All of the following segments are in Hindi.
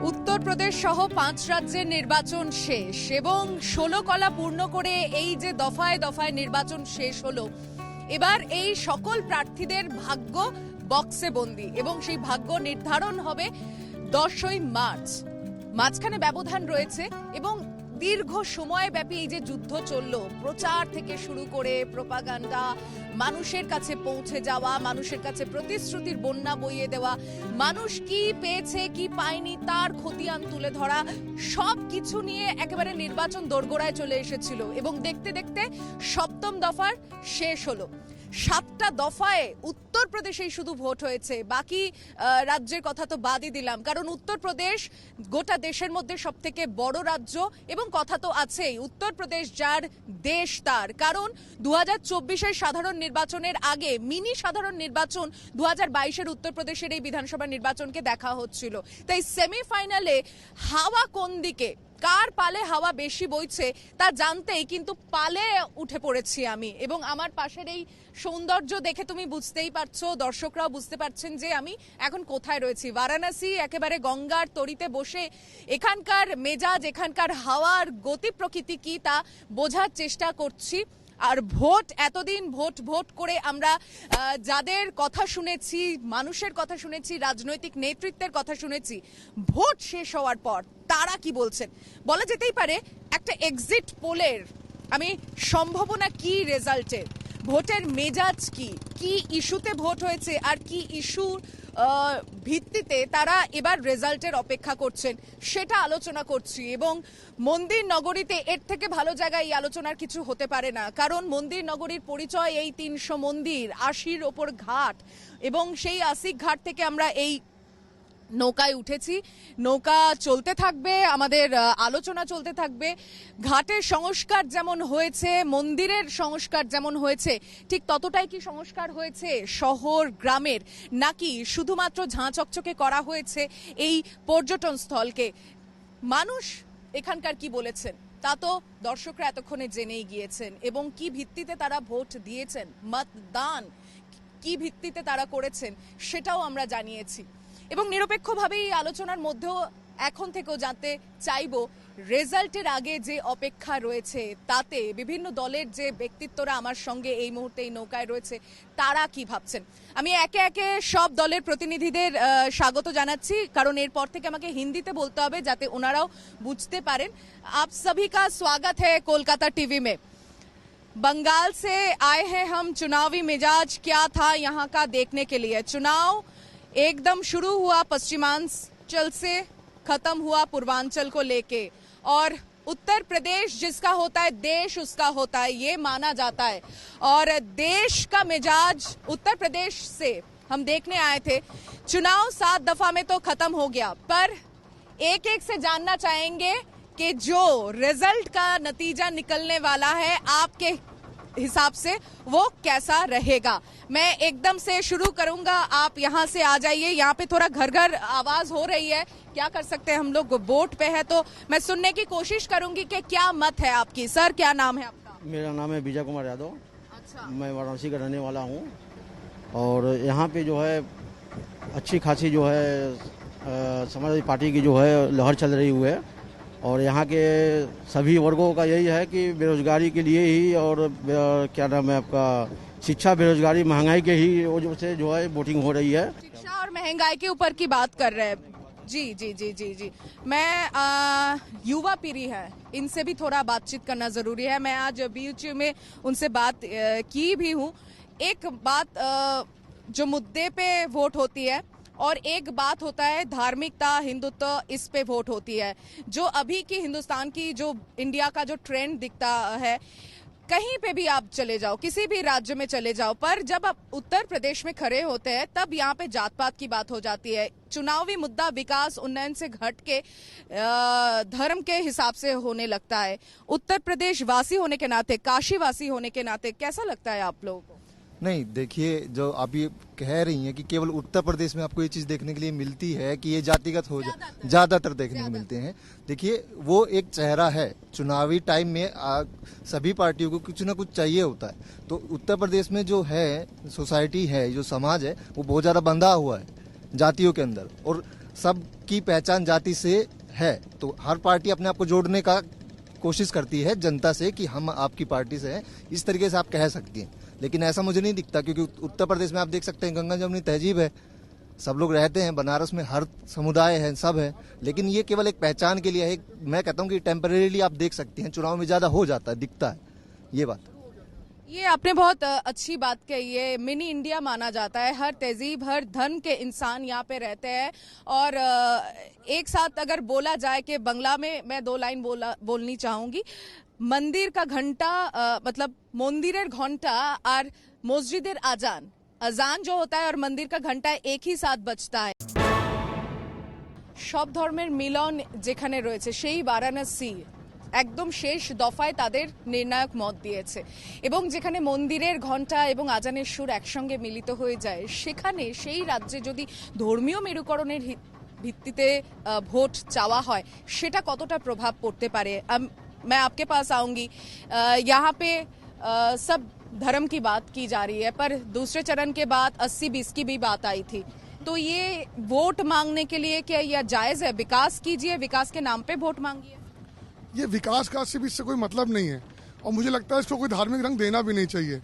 উত্তরপ্রদেশ সহ 5 রাজ্যের নির্বাচন শেষ এবং 16 কলা পূর্ণ করে এই যে দফায় দফায় নির্বাচন শেষ হলো, এবার এই সকল প্রার্থীদের ভাগ্য বক্সে বন্দী এবং সেই ভাগ্য নির্ধারণ হবে 10ই মার্চ। মাঝখানে ব্যবধান রয়েছে এবং দীর্ঘ সময় ব্যাপী এই যে যুদ্ধ চললো, প্রচার থেকে শুরু করে প্রোপাগান্ডা, মানুষের কাছে পৌঁছে যাওয়া, মানুষের কাছে প্রতিশ্রুতির বন্যা বইয়ে দেওয়া, মানুষ কি পেয়েছে কি পায়নি তার খতিয়ান তুলে ধরা, সব কিছু নিয়ে একেবারে নির্বাচন দোরগোড়ায় চলে এসেছিল এবং দেখতে দেখতে সপ্তম দফার শেষ হলো। 7টা দফায় উত্তরপ্রদেশেই শুধু ভোট হয়েছে, বাকি রাজ্যের কথা তো বাদই দিলাম, কারণ উত্তরপ্রদেশ গোটা দেশের মধ্যে সব থেকে বড় রাজ্য এবং কথা তো আছেই, উত্তরপ্রদেশ যার দেশ তার, কারণ 2024-এর সাধারণ নির্বাচনের আগে মিনি সাধারণ নির্বাচন 2022-এর উত্তরপ্রদেশের এই বিধানসভা নির্বাচনকে দেখা হচ্ছিল। তাই সেমিফাইনালে হাওয়া কোন দিকে, কার পালে হাওয়া বেশি বইছে তা জানতেই কিন্তু পালে উঠে পড়েছি আমি, এবং আমার পাশের এই সৌন্দর্য দেখে তুমি বুঝতেই পারছো, দর্শকরাও বুঝতে পারছেন যে আমি এখন কোথায় রয়েছি। বারাণসী, একেবারে গঙ্গার তরিতে বসে এখানকার মেজাজ, এখানকার হাওয়ার গতি প্রকৃতি কি তা বোঝার চেষ্টা করছি। আর ভোট, এতদিন ভোট ভোট করে আমরা যাদের কথা শুনেছি, মানুষের কথা শুনেছি, রাজনৈতিক নেতৃত্বের কথা শুনেছি, ভোট শেষ হওয়ার পর তারা কি বলছেন বলা যেতেই পারে একটা এক্সিট পোলের আমি সম্ভাবনা কি, রেজাল্টের ভোটের মেজাজ কি, কি ইস্যুতে ভোট হয়েছে আর কি ইস্যুর ভিত্তিতে তারা এবার রেজাল্টের অপেক্ষা করছেন সেটা আলোচনা করছি। এবং মন্দির নগরীতে এর থেকে ভালো জায়গায় এই আলোচনার কিছু হতে পারে না, কারণ মন্দির নগরীর পরিচয় এই 300 মন্দির, 80-র ওপর ঘাট, এবং সেই 80 ঘাট থেকে আমরা এই নৌকায় উঠেছি, নৌকা চলতে থাকবে, আমাদের আলোচনা চলতে থাকবে। ঘাটের সংস্কার যেমন হয়েছে, মন্দিরের সংস্কার যেমন হয়েছে, ঠিক ততটাই কি সংস্কার হয়েছে শহর গ্রামের, নাকি শুধুমাত্র ঝাঁ চকচকে করা হয়েছে এই পর্যটন স্থলকে? মানুষ এখানকার কি বলেছেন তা তো দর্শকরা এতক্ষণে জেনেই গিয়েছেন, এবং কি ভিত্তিতে তারা ভোট দিয়েছেন, মতদান কি ভিত্তিতে তারা করেছেন সেটাও আমরা জানিয়েছি। এবং নিরপেক্ষভাবে এই আলোচনার মধ্যেও এখন থেকেও জানতে চাইবো রেজাল্টের আগে যে অপেক্ষা রয়েছে তাতে বিভিন্ন দলের যে ব্যক্তিত্বরা আমার সঙ্গে এই মুহূর্তে এই নৌকায় রয়েছে তারা কি ভাবছেন। আমি একে একে সব দলের প্রতিনিধিদের স্বাগত জানাচ্ছি, কারণ এরপর থেকে আমাকে হিন্দিতে বলতে হবে যাতে ওনারাও বুঝতে পারেন। আপ সभी का स्वागत है कोलकाता टीवी में। बंगाल से आए हैं हम, चुनावी मिजाज क्या था यहाँ का देखने के लिए। चुनाव एकदम शुरू हुआ पश्चिमांचल से, खत्म हुआ पूर्वांचल को लेके, और उत्तर प्रदेश जिसका होता है देश उसका होता है ये माना जाता है, और देश का मिजाज उत्तर प्रदेश से हम देखने आए थे। चुनाव 7 दफा में तो खत्म हो गया, पर एक एक से जानना चाहेंगे कि जो रिजल्ट का नतीजा निकलने वाला है आपके हिसाब से वो कैसा रहेगा। मैं एकदम से शुरू करूंगा, आप यहाँ से आ जाइए, यहाँ पे थोड़ा घर घर आवाज हो रही है, क्या कर सकते हैं, हम लोग वोट पे है तो मैं सुनने की कोशिश करूंगी कि क्या मत है आपकी। सर क्या नाम है आपका? मेरा नाम है विजय कुमार यादव। अच्छा, मैं वाराणसी का रहने वाला हूँ, और यहाँ पे जो है अच्छी खासी जो है समाजवादी पार्टी की जो है लहर चल रही हुई है, और यहाँ के सभी वर्गों का यही है कि बेरोजगारी के लिए ही, और क्या नाम है आपका, शिक्षा, बेरोजगारी, महंगाई के ही वजह से जो है वोटिंग हो रही है। शिक्षा और महंगाई के ऊपर की बात कर रहे हैं। जी जी जी जी जी मैं युवा पीढ़ी है, इनसे भी थोड़ा बातचीत करना जरूरी है। मैं आज बीच में उनसे बात की भी हूँ। एक बात जो मुद्दे पे वोट होती है और एक बात होता है धार्मिकता, हिंदुत्व, इस पे वोट होती है। जो अभी की हिंदुस्तान की, जो इंडिया का जो ट्रेंड दिखता है, कहीं पे भी आप चले जाओ, किसी भी राज्य में चले जाओ, पर जब आप उत्तर प्रदेश में खड़े होते हैं तब यहाँ पे जात पात की बात हो जाती है। चुनावी मुद्दा विकास उन्नयन से घट के धर्म के हिसाब से होने लगता है। उत्तर प्रदेश वासी होने के नाते, काशी वासी होने के नाते कैसा लगता है आप लोगों को? नहीं, देखिए, जो आप ये कह रही हैं कि केवल उत्तर प्रदेश में आपको ये चीज देखने के लिए मिलती है कि ये जातिगत हो जाए, ज्यादातर देखने को मिलते हैं। देखिए, वो एक चेहरा है। चुनावी टाइम में सभी पार्टियों को कुछ ना कुछ चाहिए होता है। तो उत्तर प्रदेश में जो है सोसाइटी है, जो समाज है, वो बहुत ज्यादा बंधा हुआ है जातियों के अंदर, और सबकी पहचान जाति से है। तो हर पार्टी अपने आप को जोड़ने का कोशिश करती है जनता से कि हम आपकी पार्टी से हैं, इस तरीके से आप कह सकती हैं। लेकिन ऐसा मुझे नहीं दिखता, क्योंकि उत्तर प्रदेश में आप देख सकते हैं गंगा जमुनी तहजीब है, सब लोग रहते हैं, बनारस में हर समुदाय है, सब है। लेकिन ये केवल एक पहचान के लिए है। मैं कहता हूँ कि टेम्परेरीली आप देख सकती हैं, चुनाव में ज्यादा हो जाता है, दिखता है ये बात। ये आपने बहुत अच्छी बात कही है। मिनी इंडिया माना जाता है, हर तहजीब हर धर्म के इंसान यहाँ पे रहते हैं। और एक साथ अगर बोला जाए कि बंगला में मैं 2 लाइन बोलनी चाहूंगी। मंदिर का घंटा मतलब मंदिरेर घंटा और मस्जिदेर आजान, अजान जो होता है और मंदिर का घंटा एक ही साथ बजता है। सब धर्मेर मिलन जेखाने रयेछे सेई वाराणसी একদম শেষ দফায় তাদের নির্ণায়ক মত দিয়েছে, এবং যেখানে মন্দিরের ঘণ্টা এবং আজানের সুর একসঙ্গে মিলিত হয়ে যায়, সেখানে সেই রাজ্যে যদি ধর্মীয় মেরুকরণের ভিত্তিতে ভোট চাওয়া হয়, সেটা কতটা প্রভাব পড়তে পারে। मैं आपके पास आऊंगी। यहाँ पे सब धर्म की बात की जा रही है, पर दूसरे चरण के बाद 80-20 की भी बात आई थी। तो ये वोट मांगने के लिए क्या यह जायज है? विकास कीजिए, विकास के नाम पे वोट मांगिए। ये विकास का 80-20 से कोई मतलब नहीं है, और मुझे लगता है इसको कोई धार्मिक रंग देना भी नहीं चाहिए।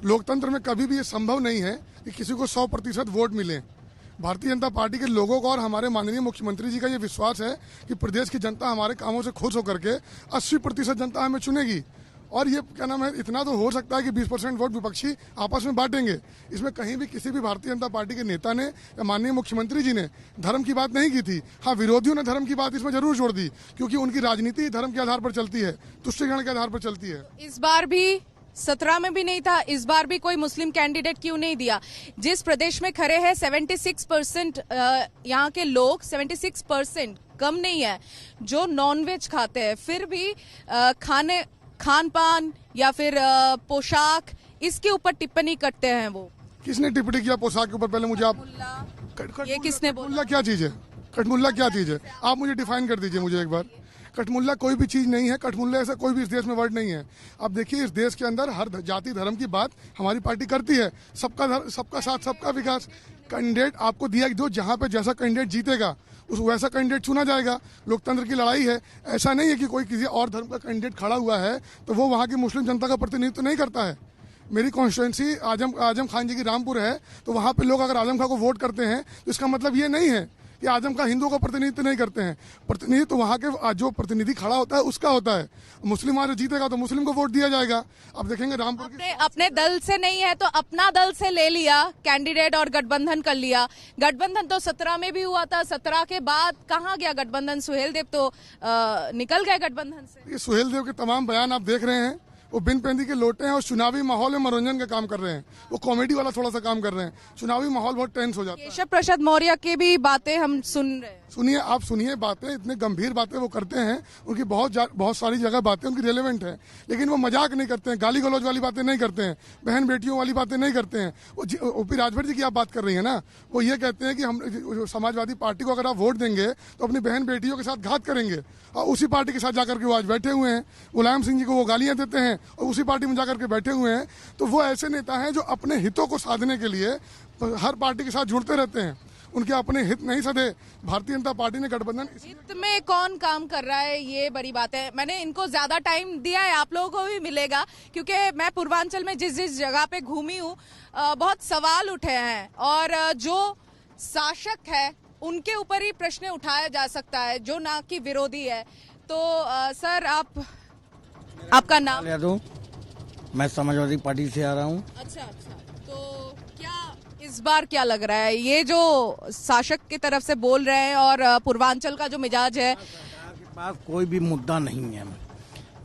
लोकतंत्र में कभी भी ये संभव नहीं है कि किसी को 100% वोट मिले। भारतीय जनता पार्टी के लोगों को और हमारे माननीय मुख्यमंत्री जी का ये विश्वास है कि प्रदेश की जनता हमारे कामों से खुश होकर के 80% जनता हमें चुनेगी। और ये क्या नाम है, इतना तो हो सकता है कि 20% वोट विपक्षी आपस में बांटेंगे। इसमें कहीं भी किसी भी भारतीय जनता पार्टी के नेता ने या माननीय मुख्यमंत्री जी ने धर्म की बात नहीं की थी। हाँ, विरोधियों ने धर्म की बात इसमें जरूर जोड़ दी, क्योंकि उनकी राजनीति धर्म के आधार पर चलती है, तुष्टिकरण के आधार पर चलती है। इस बार भी 17 में भी नहीं था, इस बार भी कोई मुस्लिम कैंडिडेट क्यों नहीं दिया? जिस प्रदेश में खड़े हैं 76% यहाँ के लोग, 76% कम नहीं है जो नॉनवेज खाते हैं, फिर भी खान पान या फिर पोशाक इसके ऊपर टिप्पणी करते हैं। वो किसने टिप्पणी किया पोशाक के ऊपर? पहले मुझे आप ये किसने बोला? कटमुल्ला क्या चीज है? कटमुल्ला क्या चीज है? आप मुझे डिफाइन कर दीजिए मुझे एक बार। कटमुल्ला कोई भी चीज नहीं है। कटमुल्ला ऐसा कोई भी इस देश में वर्ड नहीं है। अब देखिए, इस देश के अंदर हर जाति धर्म की बात हमारी पार्टी करती है। सबका साथ सबका विकास। कैंडिडेट आपको दिया दो, जहां पे जैसा कैंडिडेट जीतेगा उस वैसा कैंडिडेट चुना जाएगा। लोकतंत्र की लड़ाई है। ऐसा नहीं है कि कोई किसी और धर्म का कैंडिडेट खड़ा हुआ है तो वो वहां की मुस्लिम जनता का प्रतिनिधित्व नहीं करता है। मेरी कॉन्स्टिट्यूंसी आजम खान जी की रामपुर है, तो वहां पे लोग अगर आजम खान को वोट करते हैं तो इसका मतलब ये नहीं है कि आजम खान हिंदुओं का प्रतिनिधित्व नहीं करते हैं। प्रतिनिधित्व तो वहाँ के जो प्रतिनिधि खड़ा होता है उसका होता है। मुस्लिम आज जीतेगा तो मुस्लिम को वोट दिया जाएगा। अब देखेंगे रामपुर अपने दल से नहीं है तो अपना दल से ले लिया कैंडिडेट और गठबंधन कर लिया। गठबंधन तो 17 में भी हुआ था, 17 के बाद कहाँ गया गठबंधन? सुहेल देव तो निकल गए गठबंधन से। ये सुहेल देव के तमाम बयान आप देख रहे हैं, वो बिन पेंदी के लोटे हैं और चुनावी माहौल में मनोरंजन का काम कर रहे हैं। वो कॉमेडी वाला थोड़ा सा काम कर रहे हैं। चुनावी माहौल बहुत टेंस हो जाता है। केशव प्रसाद मौर्य की भी बातें हम सुन रहे हैं। सुनिए, आप सुनिए बातें, इतने गंभीर बातें वो करते हैं। उनकी बहुत सारी जगह बातें उनकी रेलेवेंट है, लेकिन वो मजाक नहीं करते हैं, गाली गलौज वाली बातें नहीं करते हैं, बहन बेटियों वाली बातें नहीं करते हैं। वो ओपी राजभर जी की आप बात कर रही है ना, वो ये कहते हैं कि हम समाजवादी पार्टी को अगर आप वोट देंगे तो अपनी बहन बेटियों के साथ घात करेंगे, और उसी पार्टी के साथ जाकर के वो आज बैठे हुए हैं। मुलायम सिंह जी को वो गालियां देते हैं और उसी पार्टी में जाकर के बैठे हुए हैं। तो वो ऐसे नेता हैं जो अपने हितों को साधने के लिए हर पार्टी के साथ जुड़ते रहते हैं। उनके अपने हित नहीं सधे। भारतीय जनता पार्टी ने गठबंधन हित में कौन काम कर रहा है, ये बड़ी बात है। मैंने इनको ज्यादा टाइम दिया है, आप लोगों को भी मिलेगा, क्योंकि मैं पूर्वांचल में जिस जिस जगह पे घूमी हूँ बहुत सवाल उठे हैं, और जो शासक है उनके ऊपर ही प्रश्न उठाया जा सकता है, जो ना कि विरोधी है। तो सर, आपका नाम? मैं समाजवादी पार्टी से आ रहा हूँ। अच्छा, तो क्या इस बार क्या लग रहा है, ये जो शासक की तरफ से बोल रहे हैं और पूर्वांचल का जो मिजाज है? सरकार के पास कोई भी मुद्दा नहीं है।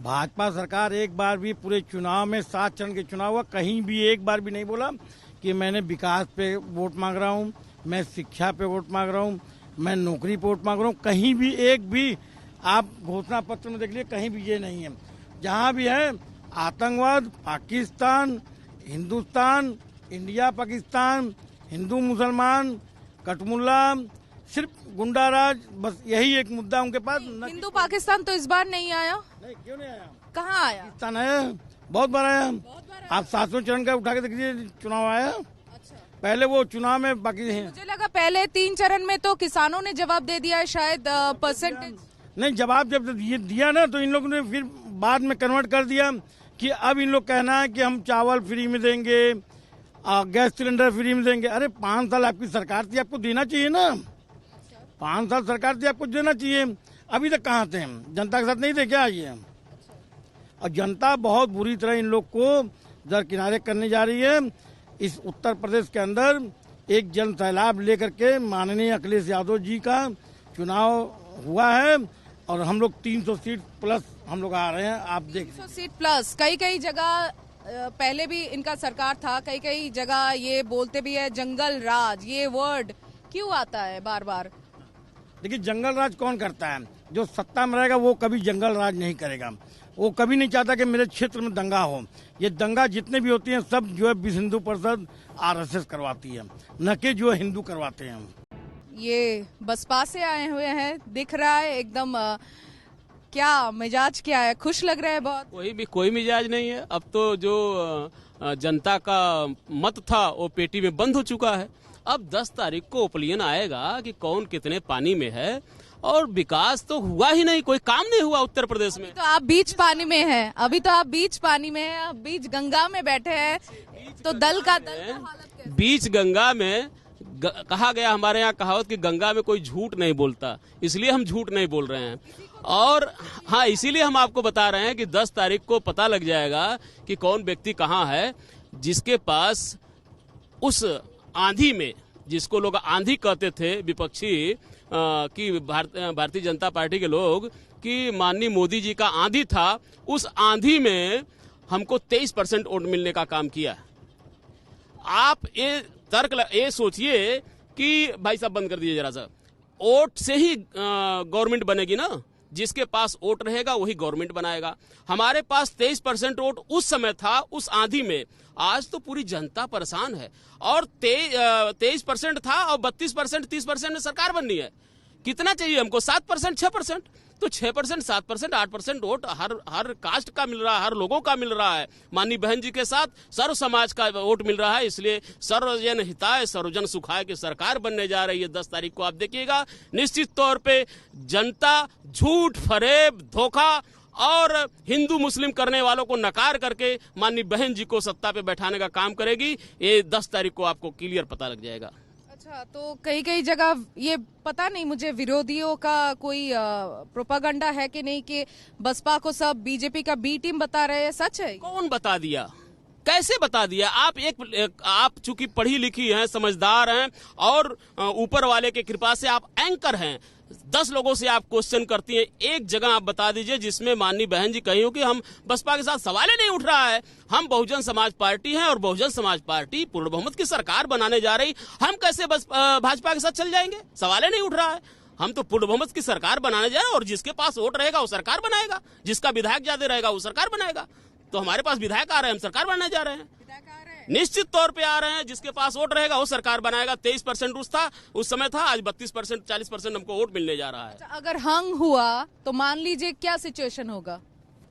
भाजपा सरकार एक बार भी पूरे चुनाव में 7 चरण के चुनाव हुआ, कहीं भी एक बार भी नहीं बोला कि मैंने विकास पे वोट मांग रहा हूँ, मैं शिक्षा पे वोट मांग रहा हूँ, मैं नौकरी पे वोट मांग रहा हूँ। कहीं भी एक भी आप घोषणा पत्र में देख लीजिए, कहीं भी ये नहीं है। जहाँ भी है आतंकवाद, पाकिस्तान, हिंदुस्तान, इंडिया पाकिस्तान, हिंदू मुसलमान, कटमुल्ला, सिर्फ गुंडा राज, बस यही एक मुद्दा उनके पास। हिंदू पाकिस्तान तो इस बार नहीं आया। नहीं, क्यों नहीं आया? कहाँ आया? पाकिस्तान आया, बहुत बार आया। आप 700 चरण का उठा के देखिए, चुनाव आया। पहले वो चुनाव में बाकी है। मुझे लगा पहले 3 चरण में तो किसानों ने जवाब दे दिया है शायद परसेंटेज। नहीं, जवाब जब ये दिया ना तो इन लोगों ने फिर बाद में कन्वर्ट कर दिया कि अब इन लोग कहना है कि हम चावल फ्री में देंगे, गैस सिलेंडर फ्री में देंगे। अरे 5 साल आपकी सरकार थी, आपको देना चाहिए ना। 5 साल सरकार थी, आपको देना चाहिए। अभी तक कहाँ थे? जनता के साथ नहीं थे क्या ये? और जनता बहुत बुरी तरह इन लोग को दरकिनारे करने जा रही है। इस उत्तर प्रदेश के अंदर एक जन सैलाब लेकर के माननीय अखिलेश यादव जी का चुनाव हुआ है और हम लोग 300 सीट प्लस हम लोग आ रहे हैं। आप देख 300 सीट प्लस। कई जगह पहले भी इनका सरकार था, कई जगह ये बोलते भी है जंगल राज। ये वर्ड क्यों आता है बार बार? देखिए, जंगल राज कौन करता है? जो सत्ता में रहेगा वो कभी जंगल राज नहीं करेगा। वो कभी नहीं चाहता कि मेरे क्षेत्र में दंगा हो। ये दंगा जितने भी होती हैं सब जो है विश्व हिंदू परिषद RSS करवाती है, न कि जो हिंदू करवाते हैं। ये बसपा से आए हुए हैं, दिख रहा है एकदम। क्या मिजाज क्या है? खुश लग रहा है बहुत? कोई मिजाज नहीं है। अब तो जो जनता का मत था वो पेटी में बंद हो चुका है। अब 10 तारीख को ओपिनियन आएगा कि कौन कितने पानी में है। और विकास तो हुआ ही नहीं, कोई काम नहीं हुआ उत्तर प्रदेश में। तो आप बीच पानी में हैं, अभी तो आप बीच पानी में हैं, आप बीच गंगा में बैठे हैं, तो दल का हालत कैसी? बीच गंगा में कहा गया, हमारे यहाँ कहावत कि गंगा में कोई झूठ नहीं बोलता, इसलिए हम झूठ नहीं बोल रहे हैं। और हाँ, इसीलिए हम आपको बता रहे हैं कि 10 तारीख को पता लग जाएगा कि कौन व्यक्ति कहाँ है, जिसके पास उस आंधी में, जिसको लोग आंधी कहते थे विपक्षी कि भारतीय जनता पार्टी के लोग, कि माननीय मोदी जी का आंधी था, उस आंधी में हमको 23% वोट मिलने का काम किया। आप ये सोचिए कि भाई साहब बंद कर दीजिए जरा सा, वोट से ही गवर्नमेंट बनेगी ना। जिसके पास वोट रहेगा वही गवर्नमेंट बनाएगा। हमारे पास 23% वोट उस समय था, उस आंधी में। आज तो पूरी जनता परेशान है। और 23% था और 32%, 30% में सरकार बननी है। कितना चाहिए हमको? 7%, 6%। तो 6%, 7%, 8% वोट हर कास्ट का मिल रहा है, हर लोगों का मिल रहा है। माननीय बहन जी के साथ सर्व समाज का वोट मिल रहा है। इसलिए सर्वजन हिताय सर्वजन सुखाय की सरकार बनने जा रही है। 10 तारीख को आप देखिएगा, निश्चित तौर पे जनता झूठ, फरेब, धोखा और हिंदू मुस्लिम करने वालों को नकार करके माननीय बहन जी को सत्ता पे बैठाने का काम करेगी। ये 10 तारीख को आपको क्लियर पता लग जाएगा। अच्छा, तो कई जगह ये पता नहीं मुझे, विरोधियों का कोई प्रोपागंडा है कि नहीं कि बसपा को सब बीजेपी का बी टीम बता रहे हैं। सच है? कौन बता दिया? कैसे बता दिया? आप चूंकि पढ़ी लिखी हैं, समझदार हैं और ऊपर वाले के कृपा से आप एंकर हैं। 10 लोगों से आप क्वेश्चन करती हैं, एक जगह आप बता दीजिए जिसमें माननीय बहन जी कही हो कि हम बसपा के साथ सवाल ही नहीं उठ रहा है। हम बहुजन समाज पार्टी हैं और बहुजन समाज पार्टी पूर्ण बहुमत की सरकार बनाने जा रही, हम कैसे भाजपा के साथ चल जाएंगे? सवाल ही नहीं उठ रहा है। हम तो पूर्ण बहुमत की सरकार बनाने जा रहे हैं और जिसके पास वोट रहेगा वो सरकार बनाएगा, जिसका विधायक ज्यादा रहेगा वो सरकार बनाएगा। तो हमारे पास विधायक आ रहे हैं, हम सरकार बनाने जा रहे हैं, निश्चित तौर पे आ रहे हैं। जिसके पास वोट रहेगा वो सरकार बनाएगा। 23% उस समय था, आज 32%, 40% हमको वोट मिलने जा रहा है। अगर हंग हुआ तो मान लीजिए क्या सिचुएशन होगा?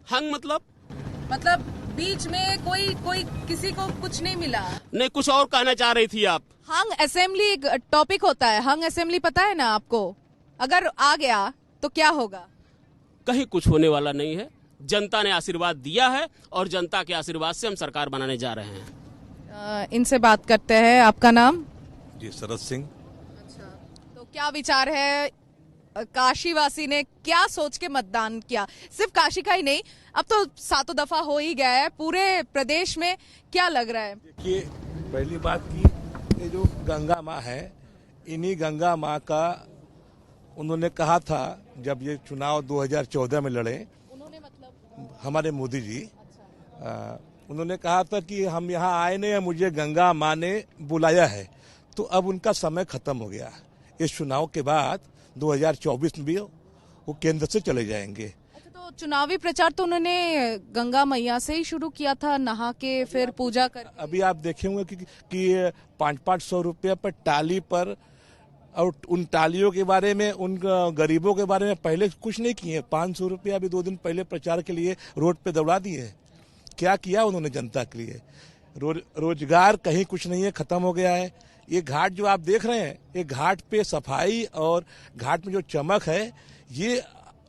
हंग मतलब बीच में कोई किसी को कुछ नहीं मिला? नहीं, कुछ और कहना चाह रही थी आप। हंग असेंबली एक टॉपिक होता है, हंग असेंबली पता है ना आपको? अगर आ गया तो क्या होगा? कहीं कुछ होने वाला नहीं है। जनता ने आशीर्वाद दिया है और जनता के आशीर्वाद से हम सरकार बनाने जा रहे हैं। इनसे बात करते हैं। आपका नाम? जी, शरद सिंह। अच्छा, तो क्या विचार है? काशीवासी ने क्या सोच के मतदान किया? सिर्फ काशी का ही नहीं, अब तो 7 दफा हो ही गया है पूरे प्रदेश में। क्या लग रहा है? देखिए, पहली बात की ये जो गंगा माँ है, इन्हीं गंगा माँ का उन्होंने कहा था जब ये चुनाव 2014 में लड़े। उन्होंने मतलब? हमारे मोदी जी उन्होंने कहा था कि हम यहाँ आए नहीं, मुझे गंगा माँ ने बुलाया है। तो अब उनका समय खत्म हो गया। इस चुनाव के बाद 2024 में भी वो केंद्र से चले जाएंगे। अच्छा, तो चुनावी प्रचार तो उन्होंने गंगा मैया से ही शुरू किया था, नहा के फिर पूजा कर। अभी आप देखे होंगे कि 500-500 रुपये पर टाली पर, और उन टालियों के बारे में, उन गरीबों के बारे में पहले कुछ नहीं किए। 500 रुपया अभी 2 दिन पहले प्रचार के लिए रोड पे दौड़ा दिए। क्या किया उन्होंने जनता के लिए? रोजगार कहीं कुछ नहीं है, खत्म हो गया है। ये घाट जो आप देख रहे हैं, ये घाट पे सफाई और घाट में जो चमक है, ये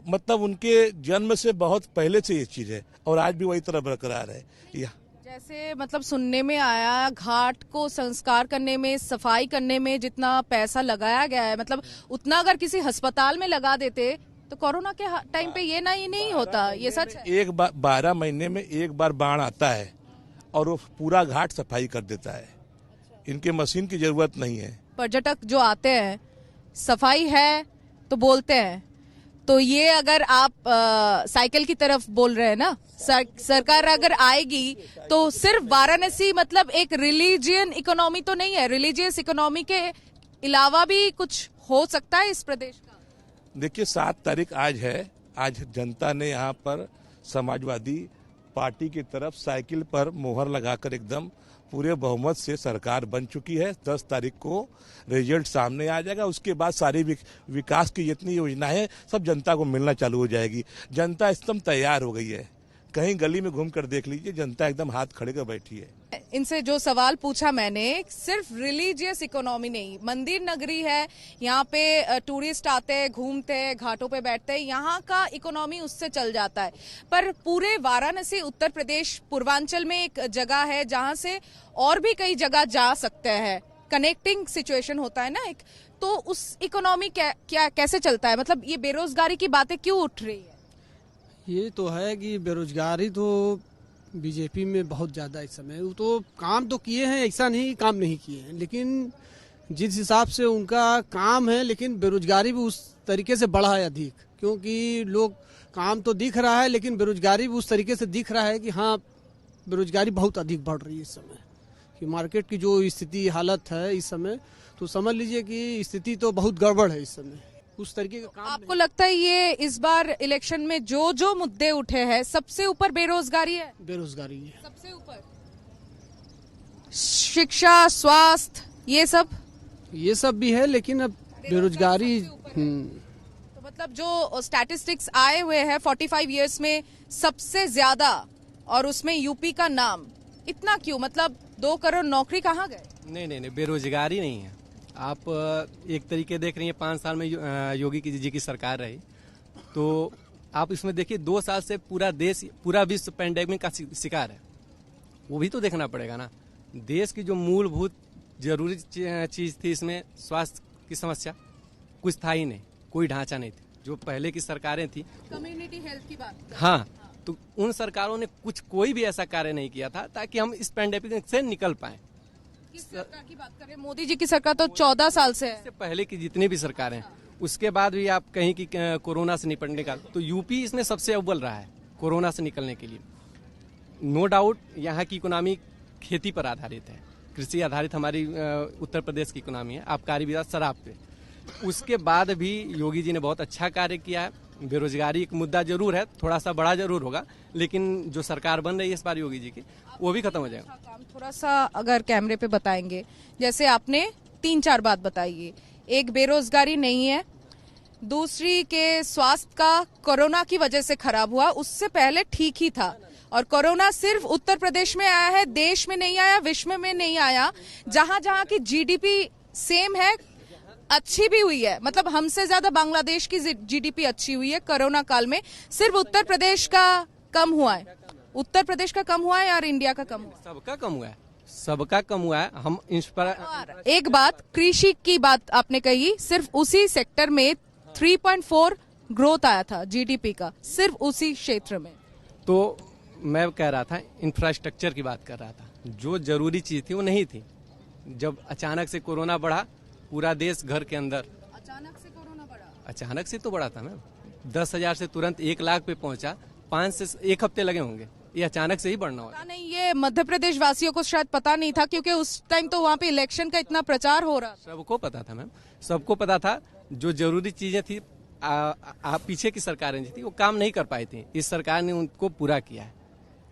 मतलब उनके जन्म से बहुत पहले से ये चीज है और आज भी वही तरह बरकरार है। जैसे मतलब सुनने में आया, घाट को संस्कार करने में, सफाई करने में जितना पैसा लगाया गया है, मतलब उतना अगर किसी अस्पताल में लगा देते तो कोरोना के टाइम पे ये नहीं होता। ये सच है। एक बार 12 महीने में एक बार बाढ़ आता है और वो पूरा घाट सफाई कर देता है। इनके मशीन की जरूरत नहीं है। पर्यटक जो आते हैं, सफाई है तो बोलते हैं, तो ये अगर आप साइकिल की तरफ बोल रहे हैं ना, सरकार अगर आएगी तो सिर्फ वाराणसी मतलब एक रिलीजियन इकोनॉमी तो नहीं है, रिलीजियस इकोनॉमी के अलावा भी कुछ हो सकता है इस प्रदेश का। देखिए 7 तारीख आज है। आज जनता ने यहाँ पर समाजवादी पार्टी की तरफ साइकिल पर मोहर लगाकर एकदम पूरे बहुमत से सरकार बन चुकी है। 10 तारीख को रिजल्ट सामने आ जाएगा। उसके बाद सारी विकास की जितनी योजना है सब जनता को मिलना चालू हो जाएगी। जनता एकदम तैयार हो गई है। कहीं गली में घूम कर देख लीजिए, जनता एकदम हाथ खड़े कर बैठी है। इनसे जो सवाल पूछा मैंने, सिर्फ रिलीजियस इकोनॉमी नहीं, मंदिर नगरी है, यहाँ पे टूरिस्ट आते हैं, घूमते हैं, घाटों पे बैठते हैं, यहाँ का इकोनॉमी उससे चल जाता है। पर पूरे वाराणसी उत्तर प्रदेश पूर्वांचल में एक जगह है जहाँ से और भी कई जगह जा सकते हैं, कनेक्टिंग सिचुएशन होता है ना एक, तो उस इकोनॉमी क्या कैसे चलता है? मतलब ये बेरोजगारी की बातें क्यों उठ रही है? ये तो है कि बेरोजगारी तो बीजेपी में बहुत ज़्यादा इस समय, वो तो काम तो किए हैं, ऐसा नहीं काम नहीं किए हैं, लेकिन जिस हिसाब से उनका काम है, लेकिन बेरोजगारी भी उस तरीके से बढ़ा है अधिक, क्योंकि लोग काम तो दिख रहा है लेकिन बेरोजगारी भी उस तरीके से दिख रहा है कि हाँ बेरोजगारी बहुत अधिक बढ़ रही है इस समय। कि मार्केट की जो स्थिति हालत है इस समय, तो समझ लीजिए कि स्थिति तो बहुत गड़बड़ है इस समय। उस तरीके का काम आपको लगता है ये इस बार इलेक्शन में जो मुद्दे उठे हैं सबसे ऊपर बेरोजगारी है? बेरोजगारी है सबसे ऊपर। शिक्षा, स्वास्थ्य, ये सब भी है, लेकिन अब बेरोजगारी तो मतलब जो स्टैटिस्टिक्स आए हुए हैं 45 इयर्स में सबसे ज्यादा, और उसमें यूपी का नाम, इतना क्यों? मतलब 2 करोड़ नौकरी कहाँ गए? नहीं, बेरोजगारी नहीं है। आप एक तरीके देख रही हैं, 5 साल में योगी जी की सरकार रही, तो आप इसमें देखिए 2 साल से पूरा देश, पूरा विश्व पैंडेमिक का शिकार है। वो भी तो देखना पड़ेगा ना। देश की जो मूलभूत जरूरी चीज थी, इसमें स्वास्थ्य की समस्या कुछ था ही नहीं, कोई ढांचा नहीं था। जो पहले की सरकारें थी, कम्युनिटी हेल्थ की बात। हाँ, तो उन सरकारों ने कोई भी ऐसा कार्य नहीं किया था ताकि हम इस पैंडेमिक से निकल पाए। किस सरकार की बात कर रहे हैं? मोदी जी की सरकार तो 14 साल से है। इससे पहले की जितनी भी सरकारें, उसके बाद भी आप कहीं की कोरोना से निपटने का, तो यूपी इसमें सबसे अव्वल रहा है कोरोना से निकलने के लिए। नो डाउट यहाँ की इकोनॉमी खेती पर आधारित है, कृषि आधारित हमारी उत्तर प्रदेश की इकोनॉमी है, आबकारी विभाग शराब पे। उसके बाद भी योगी जी ने बहुत अच्छा कार्य किया है। बेरोजगारी एक मुद्दा जरूर है, थोड़ा सा बड़ा जरूर होगा, लेकिन जो सरकार बन रही है इस बार योगी जी की, वो भी खत्म हो जाएगा। थोड़ा सा अगर कैमरे पे बताएंगे, जैसे आपने 3-4 बात बताई, एक बेरोजगारी नहीं है, दूसरी के स्वास्थ्य का कोरोना की वजह से खराब हुआ, उससे पहले ठीक ही था, और कोरोना सिर्फ उत्तर प्रदेश में आया है, देश में नहीं आया, विश्व में नहीं आया। जहां जहां की जीडीपी सेम है, अच्छी भी हुई है, मतलब हमसे ज्यादा बांग्लादेश की जीडीपी अच्छी हुई है कोरोना काल में, सिर्फ उत्तर प्रदेश का कम हुआ है। उत्तर प्रदेश का कम हुआ है और इंडिया का कम हुआ है? सबका कम हुआ है, सबका कम हुआ है। हम इस पर एक बात, कृषि की बात आपने कही, सिर्फ उसी सेक्टर में 3.4 ग्रोथ आया था जीडीपी का, सिर्फ उसी क्षेत्र में। तो मैं कह रहा था, इंफ्रास्ट्रक्चर की बात कर रहा था, जो जरूरी चीज थी वो नहीं थी। जब अचानक से कोरोना बढ़ा, पूरा देश घर के अंदर, अचानक से कोरोना बढ़ा, अचानक से तो बढ़ा था मैम, 10,000 से तुरंत 1 लाख पे पहुंचा, 5 से 1 हफ्ते लगे होंगे, ये अचानक से ही बढ़ना होगा। पता नहीं, ये मध्य प्रदेश वासियों को शायद पता नहीं था, क्योंकि उस टाइम तो वहाँ पे इलेक्शन का इतना प्रचार हो रहा था। सबको पता था मैम, सबको पता था। जो जरूरी चीजें थी पीछे की सरकारें जो थी वो काम नहीं कर पाई थी, इस सरकार ने उनको पूरा किया है।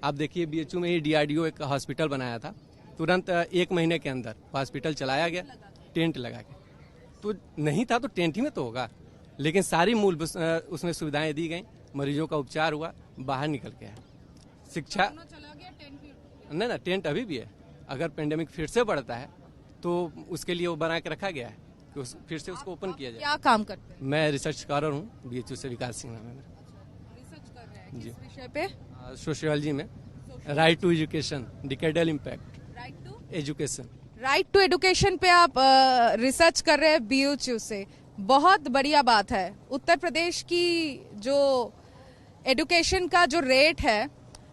आप देखिए BHU में ही DRDO एक हॉस्पिटल बनाया था, तुरंत 1 महीने के अंदर हॉस्पिटल चलाया गया, टेंट लगा के। तो नहीं था तो टेंट ही में तो होगा, लेकिन सारी मूल उसमें सुविधाएं दी गई, मरीजों का उपचार हुआ, बाहर निकल के आया। शिक्षा नहीं ना, टेंट अभी भी है। अगर पेंडेमिक फिर से बढ़ता है तो उसके लिए वो बना के रखा गया है कि फिर से उसको ओपन किया जाए। क्या काम करते हैं? मैं रिसर्च स्कॉलर हूँ, BHU से, विकास सिंह नाम है मेरा। रिसर्च कर रहे हैं जी। किस विषय पे? सोशियोलॉजी में, right to education, decadal impact, right to education. Right to education पे आप रिसर्च कर रहे हैं BHU से, बहुत बढ़िया बात है। उत्तर प्रदेश की जो एडुकेशन का जो रेट है,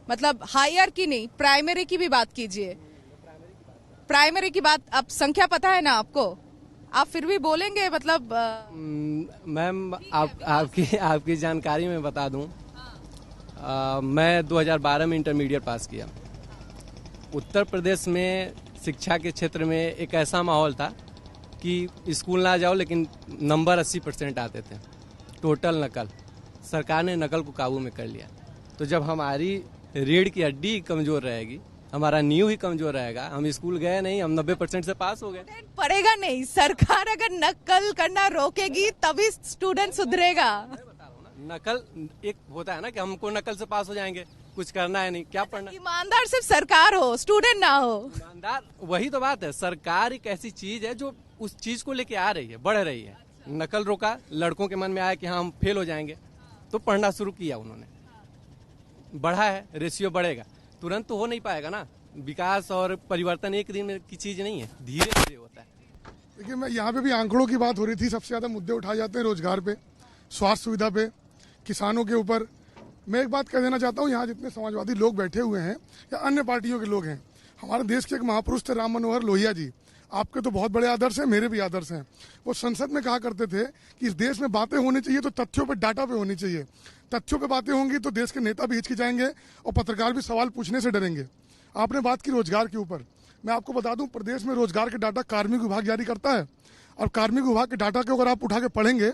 मतलब हायर की नहीं, प्राइमरी की भी बात कीजिए। प्राइमरी की बात, अब संख्या पता है ना आपको, आप फिर भी बोलेंगे, मतलब मैम आपकी जानकारी में बता दूं, मैं 2012 में इंटरमीडिएट पास किया। उत्तर प्रदेश में शिक्षा के क्षेत्र में एक ऐसा माहौल था कि स्कूल ना जाओ लेकिन नंबर 80% आते थे, टोटल नकल। सरकार ने नकल को काबू में कर लिया। तो जब हमारी रीढ़ की हड्डी कमजोर रहेगी, हमारा नींव ही कमजोर रहेगा, हम स्कूल गए नहीं, हम 90% से पास हो गए। पड़ेगा नहीं, सरकार अगर नकल करना रोकेगी तभी स्टूडेंट सुधरेगा। नकल एक होता है ना कि हमको नकल से पास हो जाएंगे, कुछ करना है नहीं, क्या पढ़ना। ईमानदार सिर्फ सरकार हो, स्टूडेंट ना हो। ईमानदार, वही तो बात है। सरकार एक ऐसी चीज है जो उस चीज को लेके आ रही है, बढ़ रही है। नकल रोका, लड़कों के मन में आया कि हाँ हम फेल हो जाएंगे, तो पढ़ना शुरू किया उन्होंने, बढ़ा है, रेशियो बढ़ेगा। तुरंत तो हो नहीं पाएगा ना, विकास और परिवर्तन एक दिन की चीज नहीं है, धीरे धीरे होता है। देखिए, मैं यहाँ पे भी आंकड़ों की बात हो रही थी, सबसे ज्यादा मुद्दे उठाए जाते हैं रोजगार पे, स्वास्थ्य सुविधा पे, किसानों के ऊपर। मैं एक बात कह देना चाहता हूँ, यहाँ जितने समाजवादी लोग बैठे हुए हैं या अन्य पार्टियों के लोग हैं, हमारे देश के एक महापुरुष थे राम मनोहर लोहिया जी, आपके तो बहुत बड़े आदर्श हैं, मेरे भी आदर्श हैं। वो संसद में कहा करते थे कि इस देश में बातें होनी चाहिए तो तथ्यों पे, डाटा पे होनी चाहिए। तथ्यों पे बातें होंगी तो देश के नेता भी हिचकिचाएंगे और पत्रकार भी सवाल पूछने से डरेंगे। आपने बात की रोजगार के ऊपर, मैं आपको बता दूं, प्रदेश में रोजगार के डाटा कार्मिक विभाग जारी करता है, और कार्मिक विभाग के डाटा को अगर आप उठा के पढ़ेंगे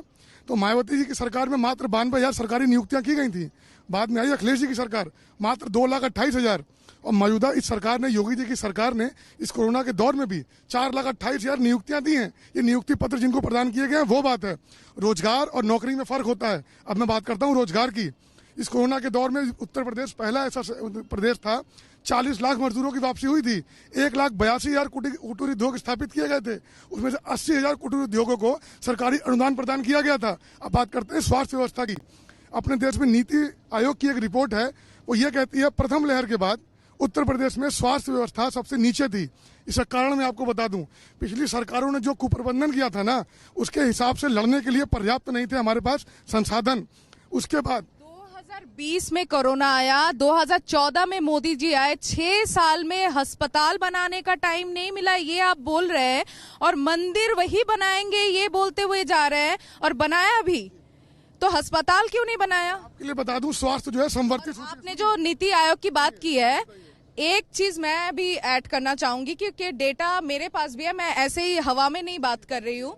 तो मायावती जी की सरकार में मात्र 92,000 सरकारी नियुक्तियां की गई थी। बाद में आई अखिलेश जी की सरकार, मात्र 2,28,000। और मौजूदा इस सरकार ने, योगी जी की सरकार ने, इस कोरोना के दौर में भी 4,28,000 नियुक्तियां दी हैं। ये नियुक्ति पत्र जिनको प्रदान किए गए हैं, वो बात है। रोजगार और नौकरी में फर्क होता है। अब मैं बात करता हूं रोजगार की। इस कोरोना के दौर में उत्तर प्रदेश पहला ऐसा प्रदेश था, 40 लाख मजदूरों की वापसी हुई थी, 1,82,000 कुटीर उद्योग स्थापित किए गए थे, उसमें से 80,000 कुटीर उद्योगों को सरकारी अनुदान प्रदान किया गया था। अब बात करते हैं स्वास्थ्य व्यवस्था की। अपने देश में नीति आयोग की एक रिपोर्ट है, वो ये कहती है प्रथम लहर के बाद उत्तर प्रदेश में स्वास्थ्य व्यवस्था सबसे नीचे थी। इसका कारण मैं आपको बता दूं, पिछली सरकारों ने जो कुप्रबंधन किया था ना, उसके हिसाब से लड़ने के लिए पर्याप्त नहीं थे हमारे पास संसाधन। उसके बाद 2020 में कोरोना आया, 2014 में मोदी जी आए, 6 साल में अस्पताल बनाने का टाइम नहीं मिला, ये आप बोल रहे हैं, और मंदिर वही बनाएंगे ये बोलते हुए जा रहे हैं, और बनाया भी तो अस्पताल क्यों नहीं बनाया? आपके लिए बता दूं, स्वास्थ्य जो है संवर्धित। आपने जो नीति आयोग की बात की है, एक चीज मैं भी ऐड करना चाहूंगी, क्योंकि डेटा मेरे पास भी है, मैं ऐसे ही हवा में नहीं बात कर रही हूं।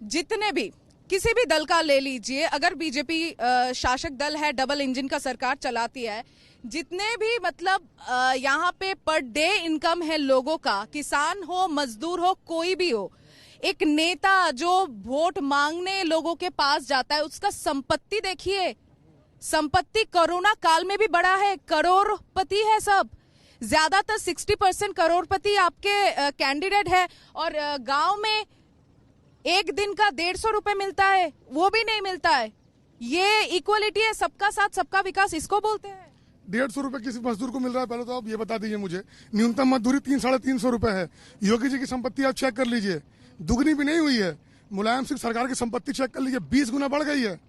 जितने भी किसी भी दल का ले लीजिए, अगर बीजेपी शासक दल है, डबल इंजन का सरकार चलाती है, जितने भी मतलब यहाँ पे पर डे इनकम है लोगों का, किसान हो, मजदूर हो, कोई भी हो, एक नेता जो वोट मांगने लोगों के पास जाता है, उसका संपत्ति देखिए। संपत्ति कोरोना काल में भी बढ़ा है, करोड़पति है सब, ज्यादातर 60% करोड़पति आपके कैंडिडेट है, और गांव में एक दिन का 150 रुपए मिलता है, वो भी नहीं मिलता है। ये इक्वलिटी है, सबका साथ सबका विकास, इसको बोलते हैं। 150 रुपए किसी मजदूर को मिल रहा है, पहले तो आप ये बता दीजिए मुझे। न्यूनतम मजदूरी 300-350 रुपए है। योगी जी की संपत्ति आप चेक कर लीजिए, दुगनी भी नहीं हुई है। मुलायम सिंह सरकार की संपत्ति चेक कर लीजिए, 20 गुना बढ़ गई है।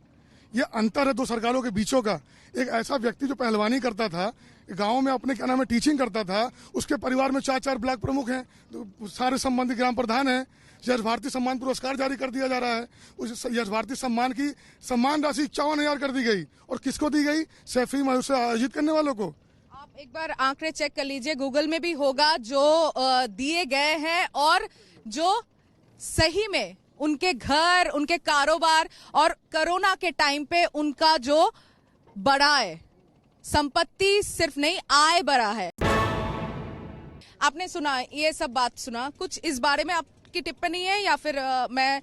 ये अंतर है दो सरकारों के बीचों का। एक ऐसा व्यक्ति जो पहलवानी करता था, गांव में अपने क्या नाम है टीचिंग करता था, उसके परिवार में 4-4 ब्लॉक प्रमुख हैं, तो सारे संबंधित ग्राम प्रधान हैं, यश भारती सम्मान पुरस्कार जारी कर दिया जा रहा है। उस यश भारती सम्मान की सम्मान राशि 54,000 कर दी गई। और किसको दी गई? सैफी मायूब से आयोजित करने वालों को। आप एक बार आंकड़े चेक कर लीजिए, गूगल में भी होगा जो दिए गए हैं और जो सही में उनके घर, उनके कारोबार और कोरोना के टाइम पे उनका जो बढ़ा है, संपत्ति सिर्फ नहीं आय बढ़ा है। आपने सुना, ये सब बात सुना, कुछ इस बारे में आपकी टिप्पणी है या फिर मैं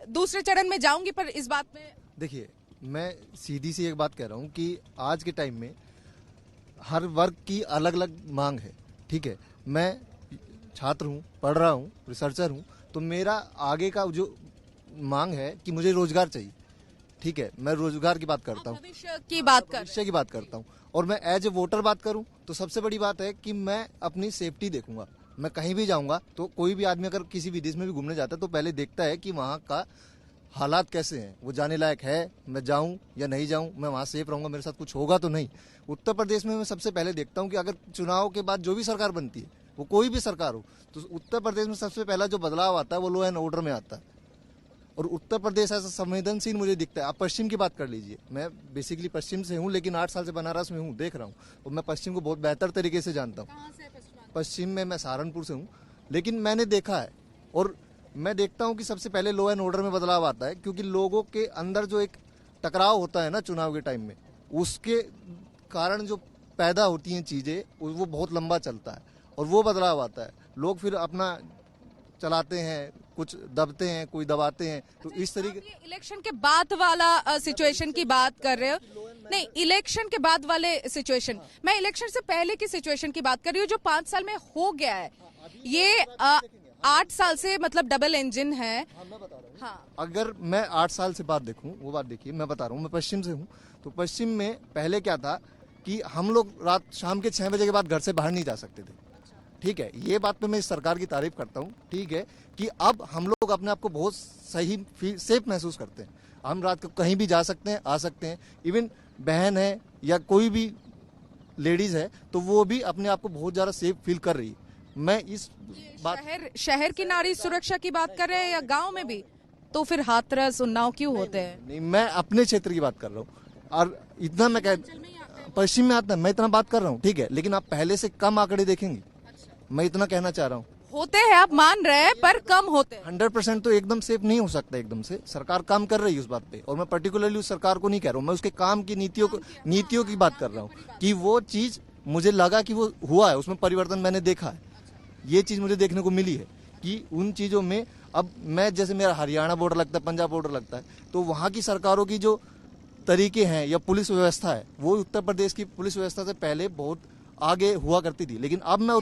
दूसरे चरण में जाऊंगी, पर इस बात में देखिए, मैं सीधी सी एक बात कह रहा हूँ कि आज के टाइम में हर वर्ग की अलग अलग मांग है। ठीक है, मैं छात्र हूँ, पढ़ रहा हूँ, रिसर्चर हूँ, तो मेरा आगे का जो मांग है कि मुझे रोजगार चाहिए। ठीक है, मैं रोजगार की बात करता हूँ, भविष्य की बात कर, भविष्य की बात करता हूँ। और मैं एज ए वोटर बात करूँ तो सबसे बड़ी बात है कि मैं अपनी सेफ्टी देखूंगा। मैं कहीं भी जाऊंगा तो कोई भी आदमी अगर किसी विदेश में भी घूमने जाता है तो पहले देखता है कि वहाँ का हालात कैसे हैं, वो जाने लायक है, मैं जाऊं या नहीं जाऊं, मैं वहाँ सेफ रहूंगा, मेरे साथ कुछ होगा तो नहीं। उत्तर प्रदेश में मैं सबसे पहले देखता हूं कि अगर चुनाव के बाद जो भी सरकार बनती है, वो कोई भी सरकार हो, तो उत्तर प्रदेश में सबसे पहला जो बदलाव आता है वो लॉ एंड ऑर्डर में आता है। और उत्तर प्रदेश ऐसा संवेदनशील मुझे दिखता है। आप पश्चिम की बात कर लीजिए, मैं बेसिकली पश्चिम से हूँ, लेकिन 8 साल से बनारस में हूँ, देख रहा हूँ, और मैं पश्चिम को बहुत बेहतर तरीके से जानता हूँ। पश्चिम में मैं सहारनपुर से हूँ, लेकिन मैंने देखा है और मैं देखता हूं कि सबसे पहले लॉ एंड ऑर्डर में बदलाव आता है, क्योंकि लोगों के अंदर जो एक टकराव होता है ना चुनाव के टाइम में, उसके कारण जो पैदा होती हैं चीजें वो बहुत लंबा चलता है और वो बदलाव आता है। लोग फिर अपना चलाते हैं, कुछ दबते हैं, कोई दबाते हैं, तो इस तरीके। इलेक्शन के बाद वाला सिचुएशन की बात कर रहे हो? नहीं, इलेक्शन के बाद वाले सिचुएशन, मैं इलेक्शन से पहले की सिचुएशन की बात कर रही हूँ, जो 5 साल में हो गया है। ये 8 साल से मतलब डबल इंजन है। हाँ, अगर मैं 8 साल से बात देखूं, वो बात देखिए, मैं बता रहा हूँ, मैं पश्चिम से हूँ, तो पश्चिम में पहले क्या था कि हम लोग रात शाम के 6 बजे के बाद घर से बाहर नहीं जा सकते थे। ठीक है, ये बात पे मैं इस सरकार की तारीफ करता हूँ। ठीक है, कि अब हम लोग अपने आप को बहुत सही सेफ महसूस करते हैं। हम रात को कहीं भी जा सकते हैं, आ सकते हैं। इवन बहन है या कोई भी लेडीज है तो वो भी अपने आप को बहुत ज्यादा सेफ फील कर रही है। मैं इस बात शहर की नारी सुरक्षा की बात कर रहे हैं या गांव में भी? तो फिर हाथरस उन्नाव क्यों होते हैं? नहीं, मैं अपने क्षेत्र की बात कर रहा हूँ और इतना मैं कह, पश्चिम में आता है, मैं इतना बात कर रहा हूँ। ठीक है, लेकिन आप पहले से कम आंकड़े देखेंगे, मैं इतना कहना चाह रहा हूँ। होते हैं, आप मान रहे हैं, पर कम होते हैं। 100% तो एकदम सेफ नहीं हो सकता। एकदम से सरकार काम कर रही है उस बात पे, और मैं पर्टिकुलरली उस सरकार को नहीं कह रहा हूँ, मैं उसके काम की नीतियों की बात कर रहा हूँ कि वो चीज मुझे लगा कि वो हुआ है, उसमें परिवर्तन मैंने देखा है। ये चीज मुझे देखने को मिली है कि उन चीजों में, अब मैं जैसे मेरा हरियाणा बॉर्डर लगता है, पंजाब बॉर्डर लगता है, तो वहाँ की सरकारों की जो तरीके हैं या पुलिस व्यवस्था है, वो उत्तर प्रदेश की पुलिस व्यवस्था से पहले बहुत आगे हुआ करती थी। लेकिन अब मैं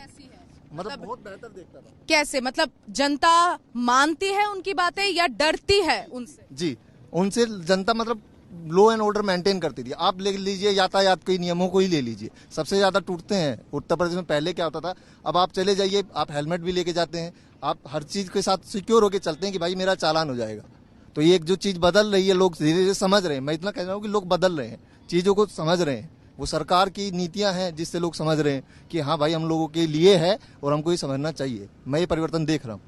मतलब बहुत बेहतर देखता था। कैसे? मतलब जनता मानती है उनकी बातें या डरती है उनसे? जी, उनसे जनता मतलब लॉ एंड ऑर्डर मेंटेन करती थी। आप ले लीजिए यातायात के नियमों को ही ले लीजिए, सबसे ज्यादा टूटते हैं उत्तर प्रदेश में। पहले क्या होता था, अब आप चले जाइए, आप हेलमेट भी लेके जाते हैं, आप हर चीज के साथ सिक्योर होके चलते हैं कि भाई मेरा चालान हो जाएगा। तो ये एक जो चीज बदल रही है, लोग धीरे धीरे समझ रहे हैं। मैं इतना कह रहा हूँ कि लोग बदल रहे हैं, चीजों को समझ रहे हैं। वो सरकार की नीतियां हैं जिससे लोग समझ रहे हैं कि हाँ भाई, हम लोगों के लिए है और हमको ये समझना चाहिए। मैं ये परिवर्तन देख रहा हूँ,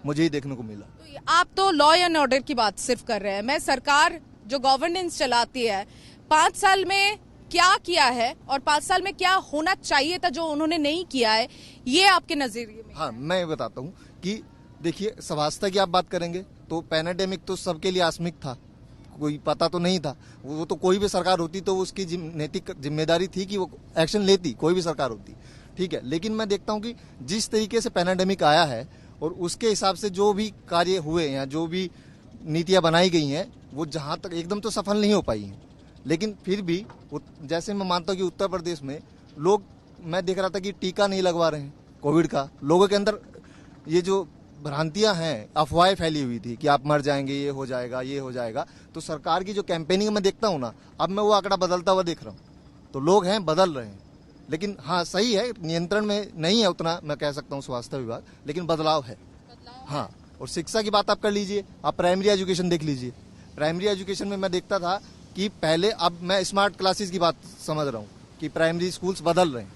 मुझे ही देखने को मिला। तो आप तो लॉ एंड ऑर्डर की बात सिर्फ कर रहे हैं, मैं सरकार जो गवर्नेंस चलाती है 5 साल में क्या किया है और 5 साल में क्या होना चाहिए था जो उन्होंने नहीं किया है, ये आपके नजरिए में? हाँ, मैं बताता हूँ कि देखिए, स्वास्थ्य की आप बात करेंगे तो पैंडेमिक तो सबके लिए आकस्मिक था, कोई पता तो नहीं था। वो तो कोई भी सरकार होती तो उसकी नैतिक जिम्मेदारी थी कि वो एक्शन लेती, कोई भी सरकार होती। ठीक है, लेकिन मैं देखता हूँ कि जिस तरीके से पैंडेमिक आया है और उसके हिसाब से जो भी कार्य हुए या जो भी नीतियां बनाई गई हैं, वो जहां तक एकदम तो सफल नहीं हो पाई हैं। लेकिन फिर भी जैसे मैं मानता हूँ कि उत्तर प्रदेश में लोग, मैं देख रहा था कि टीका नहीं लगवा रहे हैं कोविड का। लोगों के अंदर ये जो भ्रांतियां हैं, अफवाहें फैली हुई थी कि आप मर जाएंगे, ये हो जाएगा, ये हो जाएगा। तो सरकार की जो कैंपेनिंग में देखता हूँ ना, अब मैं वो आंकड़ा बदलता हुआ देख रहा हूँ। तो लोग हैं, बदल रहे हैं। लेकिन हाँ, सही है, नियंत्रण में नहीं है उतना, मैं कह सकता हूँ स्वास्थ्य विभाग, लेकिन बदलाव है। हाँ, और शिक्षा की बात आप कर लीजिए, आप प्राइमरी एजुकेशन देख लीजिए। प्राइमरी एजुकेशन में मैं देखता था कि पहले, अब मैं स्मार्ट क्लासेस की बात समझ रहा हूँ कि प्राइमरी स्कूल्स बदल रहे हैं,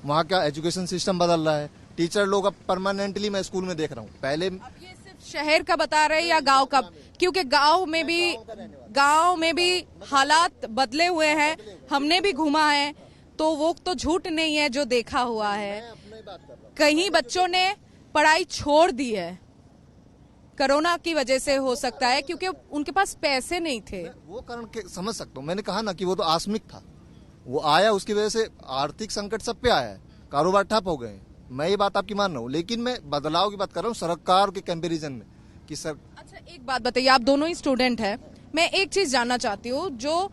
वहाँ का एजुकेशन सिस्टम बदल रहा है। टीचर लोग अब परमानेंटली मैं स्कूल में देख रहा हूँ। पहले अब ये सिर्फ शहर का बता रहे हैं या गांव का? क्योंकि गांव में भी हालात बदले हुए हैं, हमने भी घूमा है, तो वो तो झूठ नहीं है जो देखा हुआ है। कहीं बच्चों ने पढ़ाई छोड़ दी है, कोरोना की वजह से हो सकता है, क्योंकि उनके पास पैसे नहीं थे। वो कारण समझ सकता हूँ, मैंने कहा ना कि वो तो आकस्मिक था, वो आया, उसकी वजह से आर्थिक संकट सब पे आया है, कारोबार ठप हो गए। मैं ये बात आपकी मान रहा हूँ, लेकिन मैं बदलाव की बात कर रहा हूँ सरकार के कंपैरिजन में कि सर। अच्छा, एक बात बताइए, आप दोनों ही स्टूडेंट हैं, मैं एक चीज जानना चाहती हूँ, जो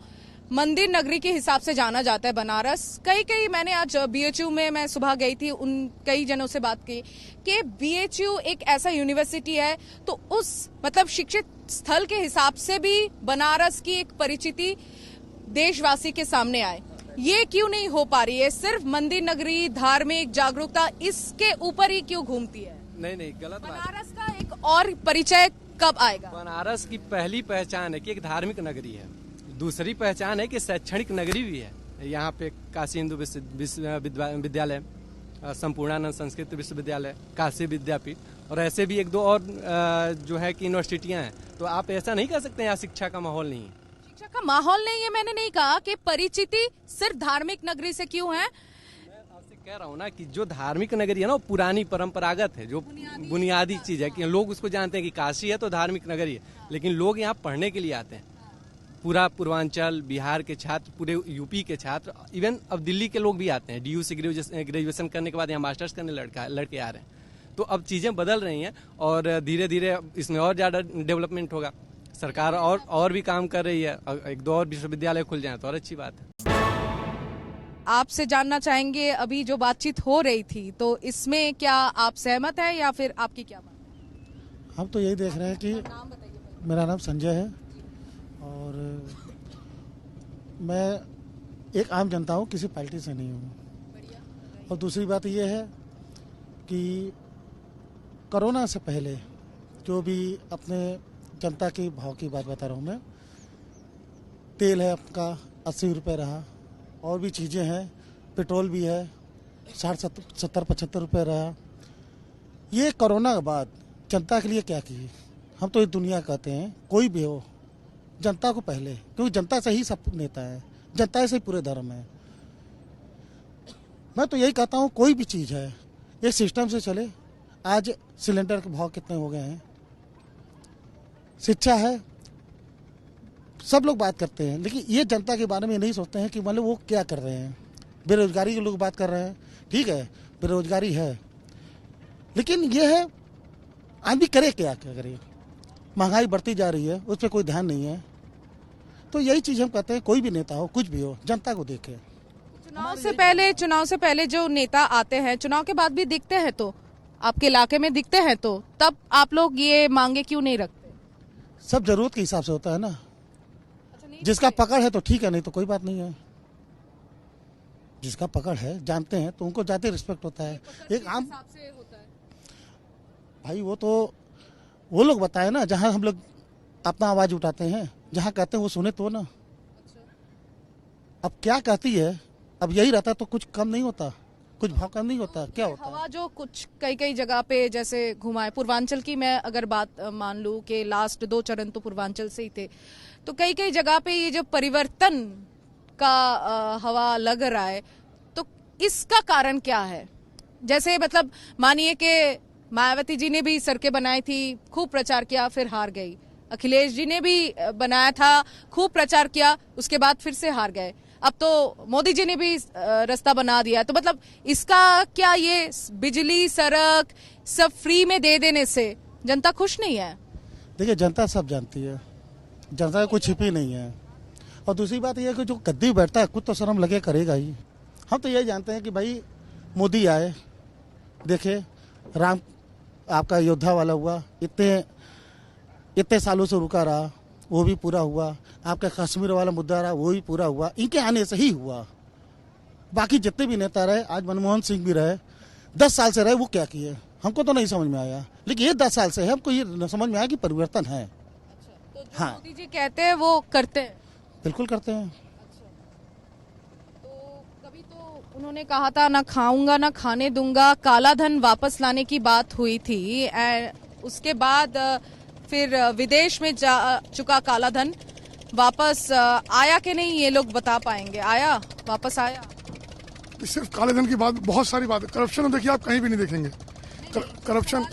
मंदिर नगरी के हिसाब से जाना जाता है बनारस, कई मैंने आज बीएचयू में मैं सुबह गई थी, उन कई जनों से बात की कि बीएचयू एक ऐसा यूनिवर्सिटी है, तो उस मतलब शिक्षित स्थल के हिसाब से भी बनारस की एक परिचिति देशवासी के सामने आए। ये क्यों नहीं हो पा रही है? सिर्फ मंदिर नगरी, धार्मिक जागरूकता, इसके ऊपर ही क्यों घूमती है? नहीं, गलत बात। बनारस का एक और परिचय कब आएगा? बनारस की पहली पहचान है कि एक धार्मिक नगरी है, दूसरी पहचान है कि शैक्षणिक नगरी भी है। यहाँ पे काशी हिंदू विद्यालय, संपूर्णानंद संस्कृत विश्वविद्यालय, काशी विद्यापीठ और ऐसे भी एक दो और जो है कि यूनिवर्सिटियां हैं। तो आप ऐसा नहीं कह सकते यहाँ शिक्षा का माहौल नहीं है। शिक्षा का माहौल नहीं है, मैंने नहीं कहा कि परिचिति सिर्फ धार्मिक नगरी से क्यों है। मैं आपसे कह रहा हूँ ना कि जो धार्मिक नगरी है ना, वो पुरानी परंपरागत है, जो बुनियादी चीज है कि लोग उसको जानते हैं कि काशी है तो धार्मिक नगरी है, लेकिन लोग यहाँ पढ़ने के लिए आते हैं। पूरा पूर्वांचल, बिहार के छात्र, पूरे यूपी के छात्र, इवन अब दिल्ली के लोग भी आते हैं। डीयू से ग्रेजुएशन करने के बाद यहाँ मास्टर्स करने लड़के आ रहे हैं। तो अब चीजें बदल रही हैं और धीरे धीरे इसमें और ज्यादा डेवलपमेंट होगा। सरकार और भी काम कर रही है, एक दो और विश्वविद्यालय खुल जाए तो और अच्छी बात है। आपसे जानना चाहेंगे, अभी जो बातचीत हो रही थी, तो इसमें क्या आप सहमत हैं या फिर आपकी क्या बात? हम तो यही देख रहे हैं कि मेरा नाम संजय है और मैं एक आम जनता हूँ, किसी पार्टी से नहीं हूँ। और दूसरी बात यह है कि कोरोना से पहले जो भी अपने जनता के भाव की बात बता रहा हूँ मैं, तेल है आपका 80 रुपये रहा, और भी चीज़ें हैं, पेट्रोल भी है 60-70-75 रुपये रहा। ये कोरोना के बाद जनता के लिए क्या की? हम तो ये दुनिया कहते हैं, कोई भी हो जनता को पहले, क्योंकि जनता से ही सब नेता है, जनता से ही पूरे धर्म है। मैं तो यही कहता हूँ, कोई भी चीज़ है ये सिस्टम से चले। आज सिलेंडर के भाव कितने हो गए हैं, शिक्षा है, सब लोग बात करते हैं, लेकिन ये जनता के बारे में नहीं सोचते हैं कि मतलब वो क्या कर रहे हैं। बेरोजगारी के लोग बात कर रहे हैं, ठीक है बेरोजगारी है, लेकिन ये है आदमी करे क्या करे। महंगाई बढ़ती जा रही है, उस पर कोई ध्यान नहीं है। तो यही चीज़ हम कहते हैं, कोई भी नेता हो, कुछ भी हो, जनता को देखे। चुनाव से पहले जो नेता आते हैं, चुनाव के बाद भी दिखते हैं, तो आपके इलाके में दिखते हैं, तो तब आप लोग ये मांगे क्यों नहीं रखते? सब जरूरत के हिसाब से होता है ना। जिसका पकड़ है तो ठीक है, नहीं तो कोई बात नहीं है। जिसका पकड़ है, जानते हैं, तो उनको जाते रिस्पेक्ट होता है। एक आम भाई वो तो वो लोग बताए ना, जहां हम लोग अपना आवाज उठाते हैं, जहां कहते हैं वो सुने तो ना। अब क्या कहती है, अब यही रहता तो कुछ कम नहीं होता, कुछ भाव कम नहीं होता, क्या होता? हवा जो कुछ कई जगह पे जैसे घुमाए, पूर्वांचल की मैं अगर बात मान लूं कि लास्ट 2 चरण तो पूर्वांचल से ही थे, तो कई जगह पे ये जो परिवर्तन का हवा लग रहा है, तो इसका कारण क्या है? जैसे मतलब मानिए कि मायावती जी ने भी सड़कें बनाई थी, खूब प्रचार किया, फिर हार गई। अखिलेश जी ने भी बनाया था, खूब प्रचार किया, उसके बाद फिर से हार गए। अब तो मोदी जी ने भी रास्ता बना दिया। तो मतलब इसका क्या, ये बिजली सड़क सब फ्री में दे देने से जनता खुश नहीं है? देखिए, जनता सब जानती है, जनता को कुछ छिपी नहीं है। और दूसरी बात यह है कि जो गद्दी बैठता है, कुछ तो शर्म लगे करेगा ही। हम तो यही जानते हैं कि भाई मोदी आए, देखे राम आपका अयोध्या वाला हुआ, इतने सालों से रुका रहा, वो भी पूरा हुआ। आपका कश्मीर वाला मुद्दा रहा, वो भी पूरा हुआ, इनके आने से ही हुआ। बाकी जितने भी नेता रहे, आज मनमोहन सिंह भी रहे, 10 साल से रहे, वो क्या किए हमको तो नहीं समझ में आया। लेकिन ये 10 साल से है, हमको ये समझ में आया कि परिवर्तन है। तो जो हाँ, मोदी जी कहते हैं वो करते हैं? बिल्कुल करते हैं। तो कभी तो उन्होंने कहा था, ना खाऊंगा ना खाने दूंगा, काला धन वापस लाने की बात हुई थी। उसके बाद फिर विदेश में जा चुका काला धन वापस आया कि नहीं ये लोग बता पाएंगे। आया, वापस आया? सिर्फ काले धन की बात, बहुत सारी बात है। करप्शन देखिए आप कहीं भी नहीं देखेंगे। करप्शन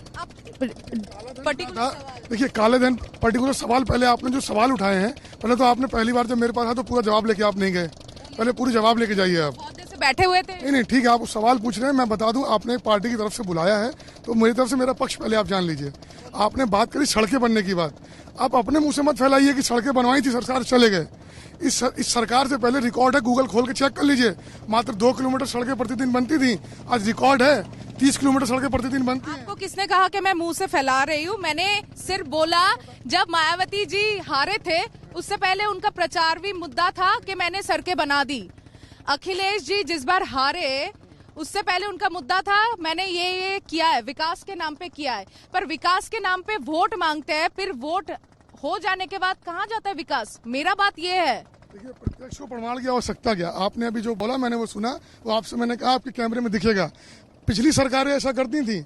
देखिए, काले धन पर्टिकुलर सवाल, पहले आपने जो सवाल उठाए हैं, पहले तो आपने पहली बार जब मेरे पास आया तो पूरा जवाब लेके आप नहीं गए। पहले पूरी जवाब लेके जाइए आप। बैठे हुए थे? नहीं, ठीक है, आप उस सवाल पूछ रहे हैं, मैं बता दूं, आपने एक पार्टी की तरफ से बुलाया है तो मेरी तरफ से मेरा पक्ष पहले आप जान लीजिए। आपने बात करी सड़कें बनने की बात, आप अपने मुंह से मत फैलाइए कि सड़कें बनवाई थी सरकार, चले गए। इस सरकार से पहले रिकॉर्ड है, गूगल खोल के चेक कर लीजिए, मात्र 2 किलोमीटर सड़कें प्रतिदिन बनती थी, आज रिकॉर्ड है 30 किलोमीटर सड़कें प्रतिदिन बनती हैं। आपको किसने कहा कि मैं मुंह से फैला रही हूँ? मैंने सिर्फ बोला जब मायावती जी हारे थे उससे पहले उनका प्रचार भी मुद्दा था कि मैंने सड़कें बना दी। अखिलेश जी जिस बार हारे उससे पहले उनका मुद्दा था मैंने ये किया है, विकास के नाम पे किया है। पर विकास के नाम पे वोट मांगते हैं, फिर वोट हो जाने के बाद कहाँ जाता है विकास? मेरा बात ये है। देखिए, प्रत्यक्ष को प्रमाण की आवश्यकता क्या? आपने अभी जो बोला मैंने वो सुना, वो आपसे मैंने कहा आपके कैमरे में दिखेगा। पिछली सरकारें ऐसा करती थी,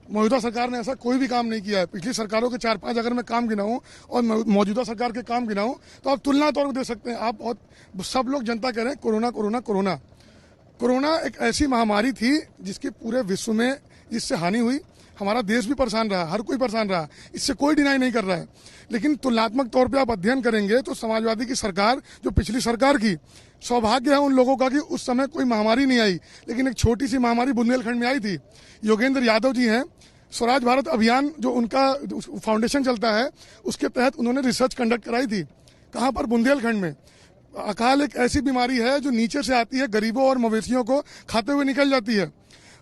मौजूदा सरकार ने ऐसा कोई भी काम नहीं किया है। पिछली सरकारों के 4-5 अगर मैं काम गिनाऊं और मौजूदा सरकार के काम गिनाऊं तो आप तुलना तौर पर दे सकते हैं। आप बहुत, सब लोग जनता कह रहे हैं कोरोना कोरोना कोरोना। कोरोना एक ऐसी महामारी थी जिसकी पूरे विश्व में जिससे हानि हुई, हमारा देश भी परेशान रहा, हर कोई परेशान रहा, इससे कोई डिनाई नहीं कर रहा है। लेकिन तुलनात्मक तौर पे आप अध्ययन करेंगे तो समाजवादी की सरकार, जो पिछली सरकार की, सौभाग्य है उन लोगों का कि उस समय कोई महामारी नहीं आई, लेकिन एक छोटी सी महामारी बुंदेलखंड में आई थी। योगेंद्र यादव जी हैं, स्वराज भारत अभियान जो उनका फाउंडेशन चलता है उसके तहत उन्होंने रिसर्च कंडक्ट कराई थी। कहाँ पर? बुंदेलखंड में। अकाल एक ऐसी बीमारी है जो नीचे से आती है, गरीबों और मवेशियों को खाते हुए निकल जाती है।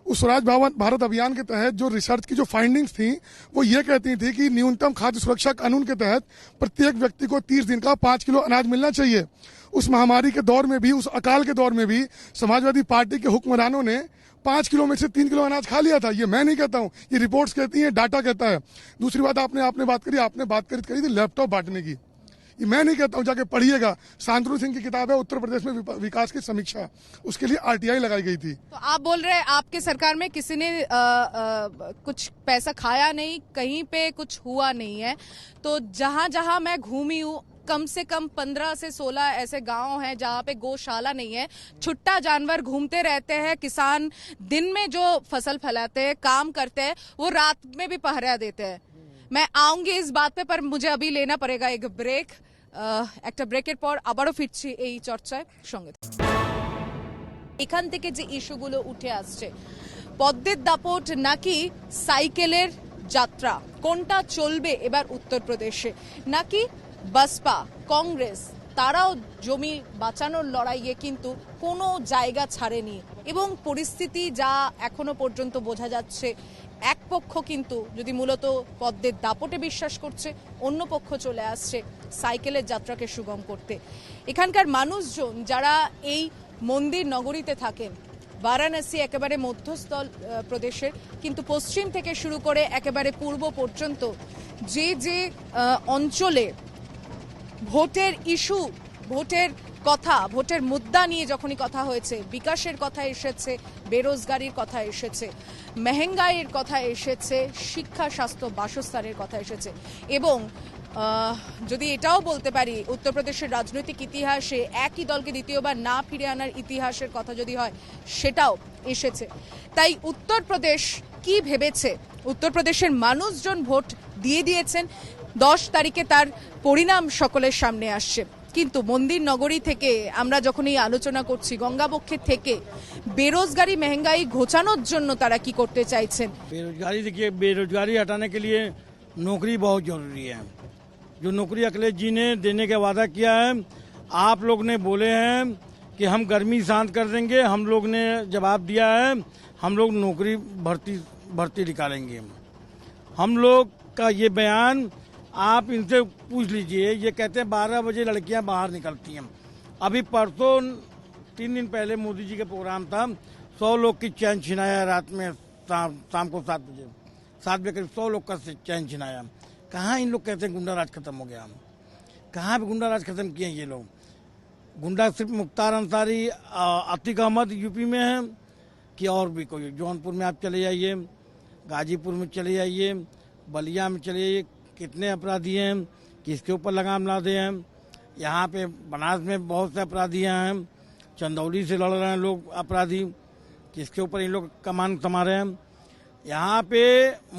उस स्वराज भारत अभियान के तहत जो रिसर्च की जो फाइंडिंग्स थी वो ये कहती थी कि न्यूनतम खाद्य सुरक्षा कानून के तहत प्रत्येक व्यक्ति को 30 दिन का 5 किलो अनाज मिलना चाहिए। उस महामारी के दौर में भी, उस अकाल के दौर में भी समाजवादी पार्टी के हुक्मरानों ने 5 किलो में से 3 किलो अनाज खा लिया था। ये मैं नहीं कहता हूँ, ये रिपोर्ट्स कहती हैं, डाटा कहता है। दूसरी बात आपने बात करी थी लैपटॉप बांटने की। ये मैं नहीं कहता हूँ, जाके पढ़िएगा। शांतनु सिंह की किताब है उत्तर प्रदेश में विकास की समीक्षा, उसके लिए आरटीआई लगाई गई थी। तो आप बोल रहे हैं आपके सरकार में किसी ने कुछ पैसा खाया नहीं, कहीं पे कुछ हुआ नहीं है। तो जहां जहां मैं घूमी हूँ कम से कम 15 से 16 ऐसे गांव हैं जहां पे गौशाला नहीं है। छुट्टा जानवर घूमते रहते हैं। किसान दिन में जो फसल फैलाते हैं, काम करते हैं, वो रात में भी पहरा देते हैं। मैं आऊंगी इस बात पे, पर मुझे अभी लेना पड़ेगा एक ब्रेक। একটা ব্রেকের পর আবারও ফিরছি এই চর্চায়, সঙ্গে এখান থেকে যে ইস্যুগুলো উঠে আসছে, পদ্মের দাপট নাকি সাইকেলের যাত্রা, কোনটা চলবে এবার উত্তরপ্রদেশে? নাকি বাসপা, কংগ্রেস তারাও জমি বাঁচানোর লড়াইয়ে কিন্তু কোনো জায়গা ছাড়েনি এবং পরিস্থিতি যা এখনো পর্যন্ত বোঝা যাচ্ছে, এক পক্ষ কিন্তু যদি মূলত পদ্মের দাপটে বিশ্বাস করছে, অন্য পক্ষ চলে আসছে সাইকেলের যাত্রাকে সুগম করতে। এখানকার মানুষজন যারা এই মন্দির নগরীতে থাকেন, বারাণসী একেবারে মধ্যস্থল প্রদেশের, কিন্তু পশ্চিম থেকে শুরু করে একেবারে পূর্ব পর্যন্ত যে যে অঞ্চলে ভোটের ইস্যু, ভোটের কথা, ভোটের মুদ্দা নিয়ে যখনই কথা হয়েছে, বিকাশের কথা এসেছে, বেরোজগারির কথা এসেছে, মেহেঙ্গাইয়ের কথা এসেছে, শিক্ষা, স্বাস্থ্য, বাসস্থানের কথা এসেছে এবং যদি এটাও বলতে পারি উত্তরপ্রদেশের রাজনৈতিক ইতিহাসে একই দলকে দ্বিতীয়বার না ফিরে আনার ইতিহাসের কথা যদি হয় সেটাও এসেছে। তাই উত্তরপ্রদেশ কি ভেবেছে, উত্তরপ্রদেশের মানুষজন ভোট দিয়ে দিয়েছেন, 10 তারিখে তার পরিণাম সকলের সামনে আসছে। কিন্তু মন্দির নগরী থেকে আমরা যখন এই আলোচনা করছি, গঙ্গাবক্ষের থেকে বেরোজগারি, महंगाई ঘোচানোর জন্য তারা কি করতে চাইছেন? बेरोजगारी, देखिए बेरोजगारी हटाने के लिए नौकरी बहुत जरूरी है। जो नौकरी अखिलेश जी ने देने का वादा किया है, आप लोग ने बोले हैं कि हम गर्मी शांत कर देंगे, हम लोग ने जवाब दिया है हम लोग नौकरी भर्ती निकालेंगे। हम लोग का ये बयान आप इनसे पूछ लीजिए। ये कहते हैं 12 बजे लड़कियां बाहर निकलती हैं। अभी परसों 3 दिन पहले मोदी जी का प्रोग्राम था, 100 लोग की चैन छिनाया रात में, शाम को 7 बजे करीब 100 लोग का चैन छिनाया। कहाँ इन लोग कहते हैं गुंडा राज खत्म हो गया? कहाँ पे गुंडा राज खत्म किए ये लोग? गुंडा सिर्फ मुख्तार अंसारी, अतीक अहमद यूपी में है कि और भी कोई? जौनपुर में आप चले जाइए, गाजीपुर में चले जाइए, बलिया में चलिए कितने अपराधी हैं, किसके ऊपर लगाम लादे हैं। यहाँ पे बनास में बहुत से अपराधी हैं, चंदौली से लड़ रहे हैं लोग अपराधी, किसके ऊपर इन लोग कमान थमा रहे हैं। यहाँ पे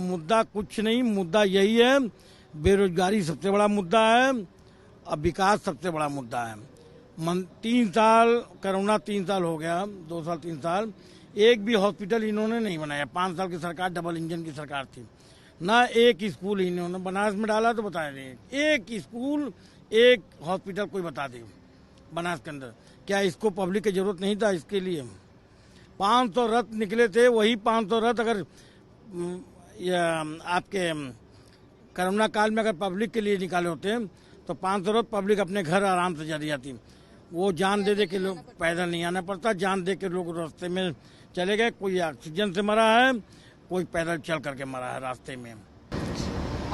मुद्दा कुछ नहीं, मुद्दा यही है, बेरोजगारी सबसे बड़ा मुद्दा है, अब विकास सबसे बड़ा मुद्दा है। 3 साल कोरोना, 3 साल हो गया, 2 साल 3 साल, एक भी हॉस्पिटल इन्होंने नहीं बनाया। 5 साल की सरकार डबल इंजन की सरकार थी, ना एक स्कूल इन्होंने बनास में डाला तो बताया नहीं, एक स्कूल एक हॉस्पिटल कोई बता दे बनास के अंदर। क्या इसको पब्लिक की जरूरत नहीं था इसके लिए? 500 रथ निकले थे, वही 500 रथ अगर आपके कोरोना काल में अगर पब्लिक के लिए निकाले होते तो 500 रथ पब्लिक अपने घर आराम से चली जाती। वो जान दे दे के लोग पैदल नहीं आना पड़ता, जान दे के लोग रास्ते में चले गए, कोई ऑक्सीजन से मरा है, कोई पैदल चल करके मरा है रास्ते में।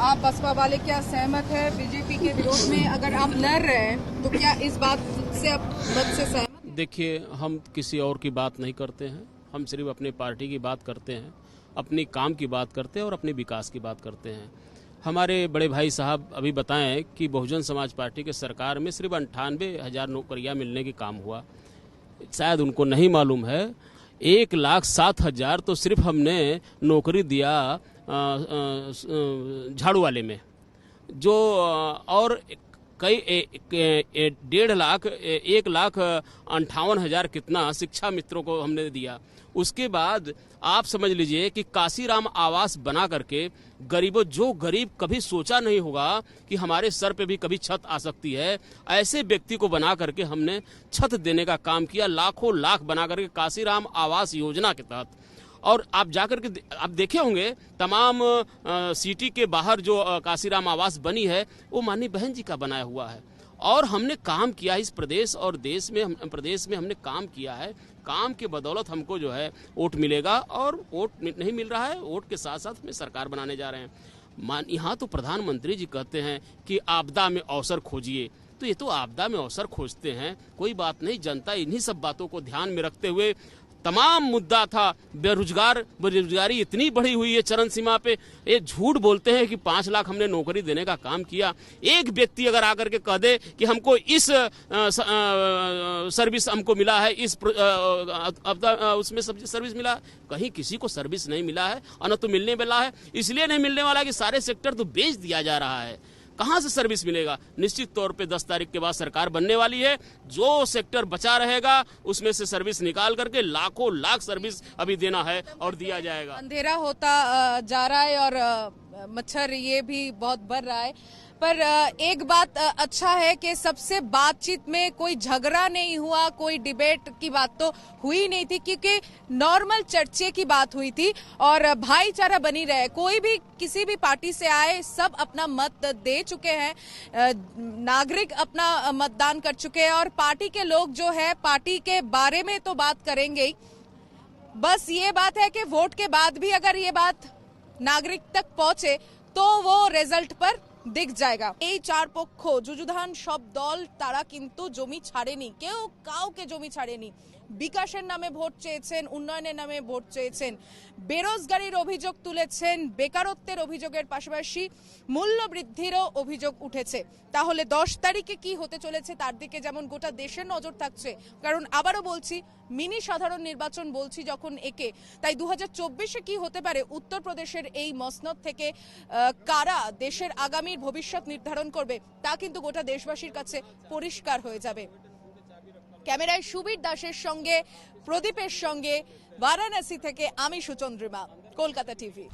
आप बसपा वाले क्या सहमत है बीजेपी के विरोध में? अगर आप लड़ रहे हैं तो क्या इस बात से आप मत से सहमत? देखिए, हम किसी और की बात नहीं करते हैं, हम सिर्फ अपनी पार्टी की बात करते हैं, अपनी काम की बात करते हैं और अपने विकास की बात करते हैं। हमारे बड़े भाई साहब अभी बताएं कि बहुजन समाज पार्टी के सरकार में सिर्फ 98,000 नौकरियां मिलने की काम हुआ। शायद उनको नहीं मालूम है, 1,07,000 तो सिर्फ हमने नौकरी दिया झाड़ू वाले में, जो और कई 1,58,000 कितना शिक्षा मित्रों को हमने दिया। उसके बाद आप समझ लीजिए कि काशीराम आवास बना करके गरीबों, जो गरीब कभी सोचा नहीं होगा कि हमारे सर पे भी कभी छत आ सकती है, ऐसे व्यक्ति को बना करके हमने छत देने का काम किया, लाखों लाख बना करके काशीराम आवास योजना के तहत। और आप जाकर के आप देखे होंगे तमाम सिटी के बाहर जो काशीराम आवास बनी है वो माननीय बहन जी का बनाया हुआ है। और हमने काम किया इस प्रदेश और देश में, प्रदेश में हमने काम किया है। काम के बदौलत हमको जो है वोट मिलेगा, और वोट नहीं मिल रहा है, वोट के साथ साथ हमें सरकार बनाने जा रहे हैं। यहाँ तो प्रधानमंत्री जी कहते हैं कि आपदा में अवसर खोजिए, तो ये तो आपदा में अवसर खोजते हैं, कोई बात नहीं। जनता इन्हीं सब बातों को ध्यान में रखते हुए, तमाम मुद्दा था बेरोजगारी इतनी बढ़ी हुई है चरम सीमा पे, ये झूठ बोलते हैं कि 5 लाख हमने नौकरी देने का काम किया। एक व्यक्ति अगर आकर के कह दे कि हमको इस सर्विस हमको मिला है, इस उसमें सर्विस मिला, कहीं किसी को सर्विस नहीं मिला है, और न तो मिलने वाला है। इसलिए नहीं मिलने वाला कि सारे सेक्टर तो बेच दिया जा रहा है, कहां से सर्विस मिलेगा? निश्चित तौर पे 10 तारीख के बाद सरकार बनने वाली है, जो सेक्टर बचा रहेगा उसमें से सर्विस निकाल करके लाखों लाख सर्विस अभी देना है और दिया जाएगा। अंधेरा होता जा रहा है और मच्छर ये भी बहुत बढ़ रहा है, पर एक बात अच्छा है कि सबसे बातचीत में कोई झगड़ा नहीं हुआ, कोई डिबेट की बात तो हुई नहीं थी, क्योंकि नॉर्मल चर्चे की बात हुई थी और भाईचारा बनी रहे। कोई भी किसी भी पार्टी से आए, सब अपना मत दे चुके हैं, नागरिक अपना मतदान कर चुके हैं, और पार्टी के लोग जो है पार्टी के बारे में तो बात करेंगे ही। बस ये बात है कि वोट के बाद भी अगर ये बात नागरिक तक पहुंचे तो वो रिजल्ट पर दिख जाएगा। এই 4 পক্ষ যুযুধান সব দল তারা কিন্তু জমি ছাড়েনি, কেউ কাউকে জমি ছাড়েনি। বিকাশের নামে ভোট চেয়েছেন, উন্নয়নের নামে ভোট চেয়েছেন, বেরোজগারির অভিযোগ তুলেছেন, বেকারত্বের অভিযোগের পাশাপাশি মূল্য বৃদ্ধিরও অভিযোগ উঠেছে। তাহলে 10 তারিখে কি হতে চলেছে তার দিকে যেমন গোটা দেশের নজর থাকছে, কারণ আবারও বলছি মিনি সাধারণ নির্বাচন বলছি যখন একে, তাই 2024-এ কি হতে পারে উত্তরপ্রদেশের এই মসনদ থেকে কারা দেশের আগামীর ভবিষ্যৎ নির্ধারণ করবে তা কিন্তু গোটা দেশবাসীর কাছে পরিষ্কার হয়ে যাবে। ক্যামেরায় সুবীর দাসের সঙ্গে প্রদীপের সঙ্গে বারাণসী থেকে আমি সুচন্দ্রিমা, কলকাতা টিভি।